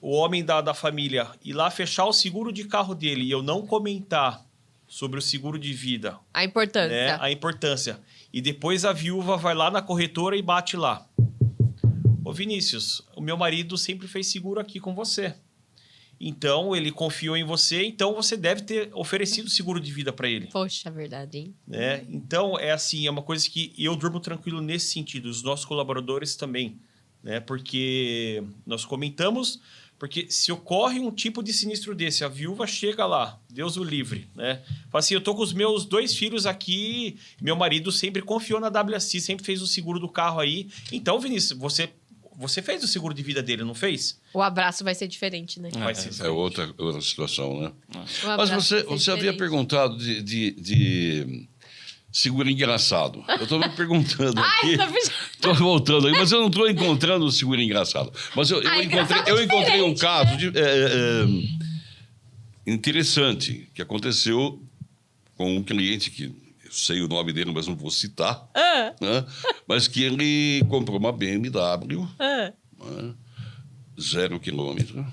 homem da família ir lá fechar o seguro de carro dele e eu não comentar sobre o seguro de vida. A importância. Né? A importância. E depois a viúva vai lá na corretora e bate lá. Ô Vinícius, o meu marido sempre fez seguro aqui com você. Então, ele confiou em você, então você deve ter oferecido seguro de vida para ele. Poxa, verdade, hein? Né? Então, é assim, é uma coisa que eu durmo tranquilo nesse sentido. Os nossos colaboradores também. Né? Porque nós comentamos... Porque se ocorre um tipo de sinistro desse, a viúva chega lá, Deus o livre, né? Fala assim, eu tô com os meus 2 filhos aqui, meu marido sempre confiou na WSI, sempre fez o seguro do carro aí. Então, Vinícius, você fez o seguro de vida dele, não fez? O abraço vai ser diferente, né? Vai ser diferente. É outra situação, né? Mas você havia perguntado de seguro engraçado. Eu estou me perguntando aqui. Estou voltando aqui, mas eu não estou encontrando o seguro engraçado. Mas eu encontrei um caso interessante que aconteceu com um cliente que eu sei o nome dele, mas não vou citar. Né? Mas que ele comprou uma BMW, né? 0 quilômetro,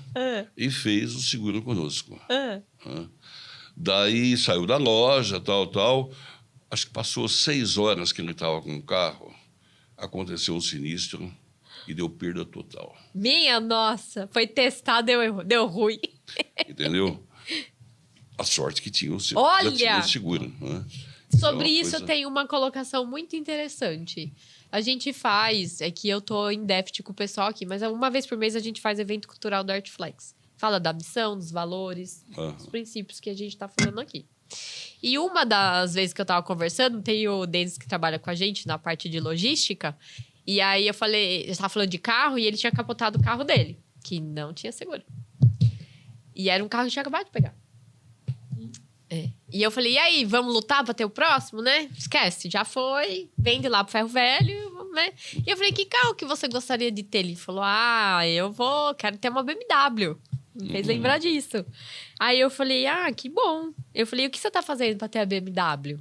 e fez o seguro conosco. Né? Daí saiu da loja, tal. Acho que passou 6 horas que ele estava com o carro, aconteceu um sinistro e deu perda total. Minha nossa, foi testar, deu ruim. Entendeu? A sorte que tinha o seguro. Olha! Já tinha o seguro. Né? Sobre isso, eu tenho uma colocação muito interessante. A gente faz, é que eu tô em déficit com o pessoal aqui, mas uma vez por mês a gente faz evento cultural do Artflex. Fala da missão, dos valores, dos princípios que a gente tá falando aqui. E uma das vezes que eu tava conversando, tem o Denis que trabalha com a gente na parte de logística. E aí eu tava falando de carro e ele tinha capotado o carro dele, que não tinha seguro. E era um carro que tinha acabado de pegar. E eu falei, e aí, vamos lutar pra ter o próximo, né? Esquece, já foi, vende lá pro ferro velho, né? E eu falei, que carro que você gostaria de ter? Ele falou, quero ter uma BMW. Me fez lembrar disso. Aí eu falei, que bom. Eu falei, o que você tá fazendo pra ter a BMW?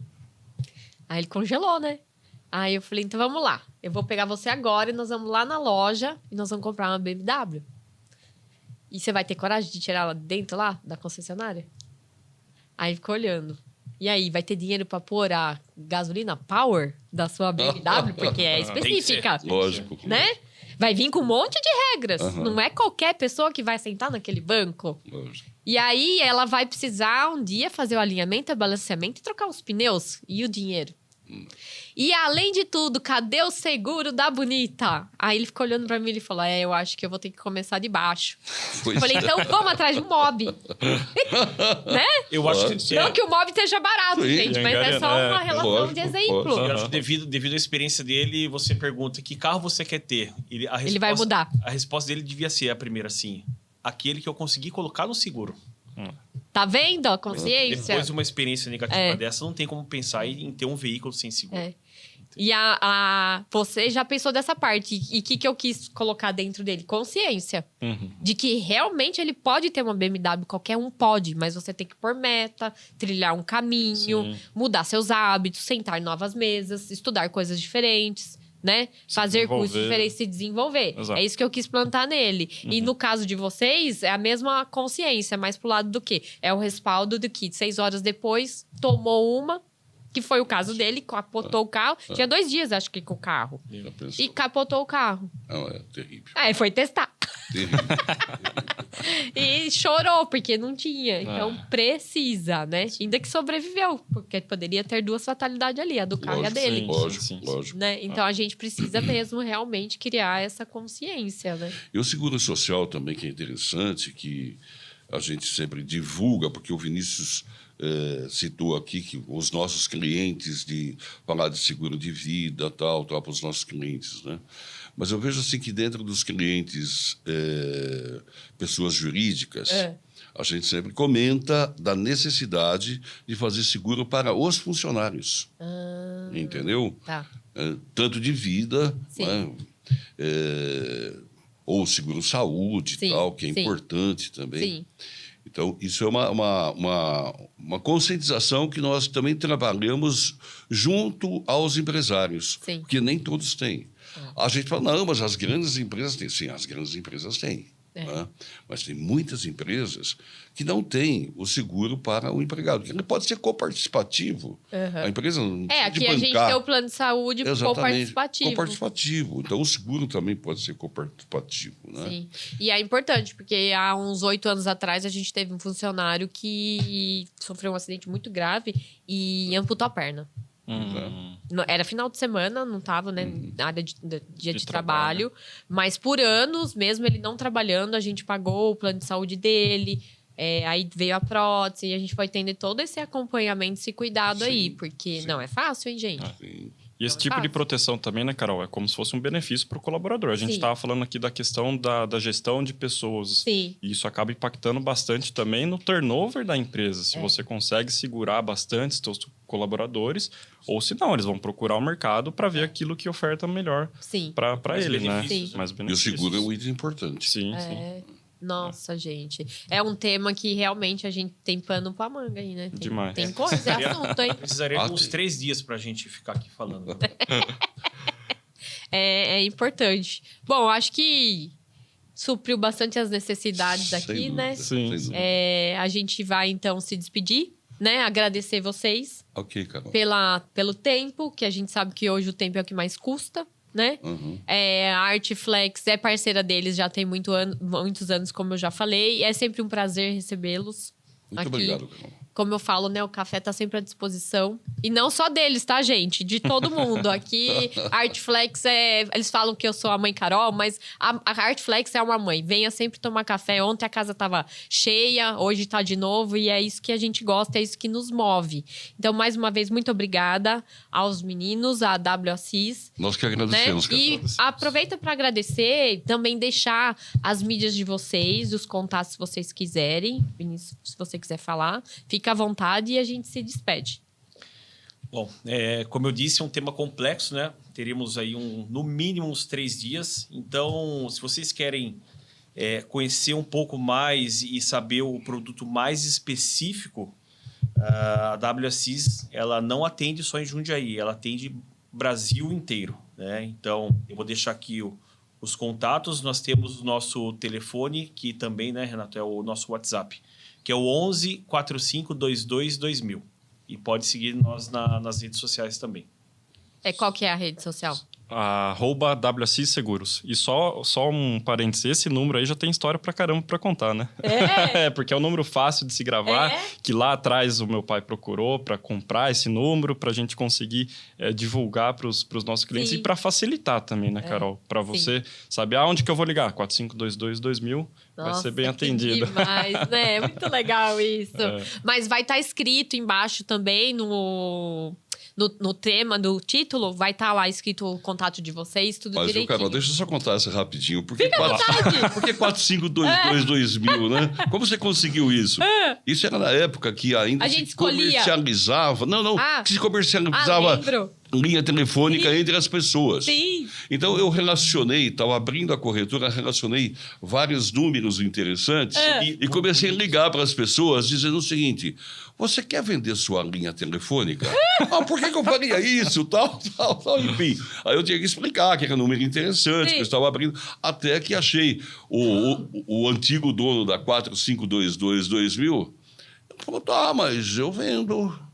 Aí ele congelou, né? Aí eu falei, então vamos lá. Eu vou pegar você agora e nós vamos lá na loja e nós vamos comprar uma BMW. E você vai ter coragem de tirar ela dentro lá da concessionária? Aí ficou olhando. E aí, vai ter dinheiro pra pôr a gasolina power da sua BMW? Porque é específica. Lógico. Né? Vai vir com um monte de regras. Não é qualquer pessoa que vai sentar naquele banco. Lógico. E aí, ela vai precisar um dia fazer o alinhamento, o balanceamento e trocar os pneus. E o dinheiro? E além de tudo, cadê o seguro da bonita? Aí ele ficou olhando pra mim e ele falou, eu acho que eu vou ter que começar de baixo. Eu falei, então vamos atrás de um mob. Né? Eu acho que... Não que o mob esteja barato, gente, mas é só uma relação de exemplo. Eu acho que devido à experiência dele, você pergunta que carro você quer ter. Ele vai mudar. A resposta dele devia ser a primeira, assim. Aquele que eu consegui colocar no seguro. Tá vendo a consciência? Depois de uma experiência negativa dessa, não tem como pensar em ter um veículo sem seguro. E você já pensou dessa parte. E o que eu quis colocar dentro dele? Consciência. De que realmente ele pode ter uma BMW, qualquer um pode, mas você tem que pôr meta, trilhar um caminho, mudar seus hábitos, sentar em novas mesas, estudar coisas diferentes. Né? Fazer cursos diferentes, se desenvolver. Exato. É isso que eu quis plantar nele. E no caso de vocês, é a mesma consciência, mais pro lado do quê? É o respaldo do que 6 horas depois tomou uma, que foi o caso dele, capotou o carro. Tinha 2 dias, acho que, com o carro. E capotou o carro. Não, é terrível. Aí foi testar. Terrível. E chorou, porque não tinha. Então, precisa, né? Ainda que sobreviveu, porque poderia ter 2 fatalidades ali, a do carro e a dele. Lógico. Né? Então, a gente precisa mesmo realmente criar essa consciência, né? E o seguro social também, que é interessante, que a gente sempre divulga, porque o Vinícius citou aqui que os nossos clientes, de falar de seguro de vida, tal, para os nossos clientes, né? Mas eu vejo assim que dentro dos clientes, pessoas jurídicas, a gente sempre comenta da necessidade de fazer seguro para os funcionários. Entendeu? Tá. tanto de vida, né? Ou seguro-saúde e tal, que é importante também. Sim. Então, isso é uma conscientização que nós também trabalhamos junto aos empresários, porque nem todos têm. A gente fala, não, mas as grandes empresas têm. Sim, as grandes empresas têm. Né? Mas tem muitas empresas que não têm o seguro para o empregado. Ele pode ser coparticipativo. A empresa não precisa aqui a gente tem o plano de saúde coparticipativo. Coparticipativo. Então, o seguro também pode ser coparticipativo. Né? Sim. E é importante, porque há uns 8 anos atrás a gente teve um funcionário que sofreu um acidente muito grave e amputou a perna. Era final de semana, não estava, né, na área de dia de trabalho. Mas por anos, mesmo ele não trabalhando, a gente pagou o plano de saúde dele. Aí veio a prótese e a gente foi tendo todo esse acompanhamento, esse cuidado aí. Porque não é fácil, hein, gente? E esse tipo de proteção também, né, Carol? É como se fosse um benefício para o colaborador. A gente estava falando aqui da questão da gestão de pessoas. Sim. E isso acaba impactando bastante também no turnover da empresa. Se você consegue segurar bastante os seus colaboradores, ou se não, eles vão procurar o mercado para ver aquilo que oferta melhor para ele, né? Mais e o seguro é um item importante. Sim. Nossa, gente. É um tema que realmente a gente tem pano pra manga aí, né? Demais. Tem coisa, é assunto, hein? Precisaria de uns 3 dias pra gente ficar aqui falando. É importante. Bom, acho que supriu bastante as necessidades aqui, né? Sim. A gente vai, então, se despedir, né? Agradecer vocês. Ok, Carol. Pelo tempo, que a gente sabe que hoje o tempo é o que mais custa. Né? A Artflex é parceira deles, já tem muitos anos, como eu já falei. É sempre um prazer recebê-los. Muito obrigado, Carol. Como eu falo, né? O café tá sempre à disposição. E não só deles, tá, gente? De todo mundo. Aqui, a Artflex eles falam que eu sou a mãe Carol, mas a Artflex é uma mãe. Venha sempre tomar café. Ontem a casa tava cheia, hoje tá de novo. E é isso que a gente gosta, é isso que nos move. Então, mais uma vez, muito obrigada aos meninos, à WASIS. Nós que agradecemos, né? E aproveita para agradecer e também deixar as mídias de vocês, os contatos, se vocês quiserem. Vinícius, se você quiser falar, fica à vontade e a gente se despede. Bom, como eu disse, é um tema complexo, né? Teríamos aí no mínimo uns 3 dias. Então, se vocês querem conhecer um pouco mais e saber o produto mais específico, a WASIS, ela não atende só em Jundiaí, ela atende Brasil inteiro, né? Então, eu vou deixar aqui os contatos. Nós temos o nosso telefone, que também, né, Renato, é o nosso WhatsApp, que é o 11 45 22 2000. E pode seguir nós nas redes sociais também. Qual que é a rede social? @WASIS Seguros. E só um parênteses, esse número aí já tem história pra caramba pra contar, né? Porque é um número fácil de se gravar, que lá atrás o meu pai procurou pra comprar esse número, pra gente conseguir divulgar pros nossos clientes. Sim. E pra facilitar também, né, Carol? Pra você saber aonde que eu vou ligar. 4522 2000. Nossa, vai ser bem atendido. Demais, né? Muito legal isso. Mas vai estar escrito embaixo também no tema do título, vai estar lá escrito o contato de vocês, tudo direitinho. Mas, Carol, deixa eu só contar essa rapidinho. Por que Fica à vontade! Por que 4522 2000, né? Como você conseguiu isso? Isso era na época que ainda se comercializava... Não, que se comercializava... linha telefônica entre as pessoas. Sim. Então, eu estava abrindo a corretora, relacionei vários números interessantes e comecei a ligar para as pessoas dizendo o seguinte: você quer vender sua linha telefônica? Por que eu faria isso? Tal, enfim. Aí eu tinha que explicar que era um número interessante, que eu estava abrindo, até que achei o antigo dono da 4522 2000. Ele falou, mas eu vendo.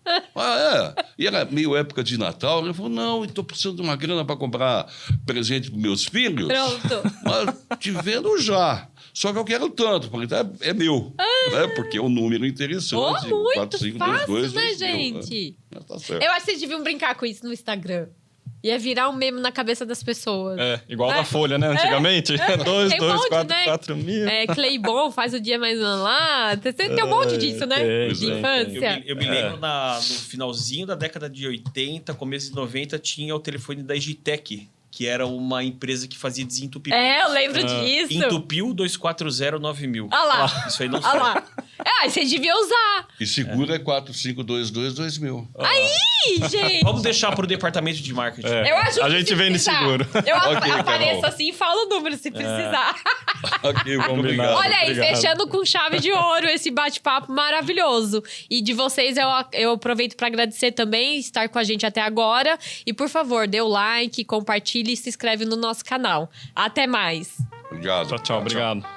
E era meio época de Natal. Ele falou, não, estou precisando de uma grana para comprar presente para meus filhos. Pronto. Mas te vendo já. Só que eu quero tanto. Falei, é meu. Né? Porque é um número interessante. Muito 4522, fácil, né, gente? Tá certo. Eu acho que vocês deviam brincar com isso no Instagram. Ia virar um meme na cabeça das pessoas. Igual da Folha, né? Antigamente. 2, 4 mil. Claybon faz o dia mais lá. Tem um monte disso, né? De infância. Eu me lembro no finalzinho da década de 80, começo de 90, tinha o telefone da Egitec, que era uma empresa que fazia desentupimento. Eu lembro disso. Entupiu 240-9000. Olha lá. Isso aí não Olha sai. lá. Aí você devia usar. E seguro é 4522-2000. Aí, gente. Vamos deixar pro departamento de marketing. Eu ajudo A gente se vende precisar. seguro. Eu Ok, apareço Carol. assim e falo o número se precisar. Ok, muito Combinado. obrigado. Olha aí, Obrigado. fechando com chave de ouro esse bate-papo maravilhoso. E de vocês, eu aproveito para agradecer também estar com a gente até agora. E, por favor, dê o like, compartilhe e se inscreve no nosso canal. Até mais! Obrigado. Tchau, obrigado.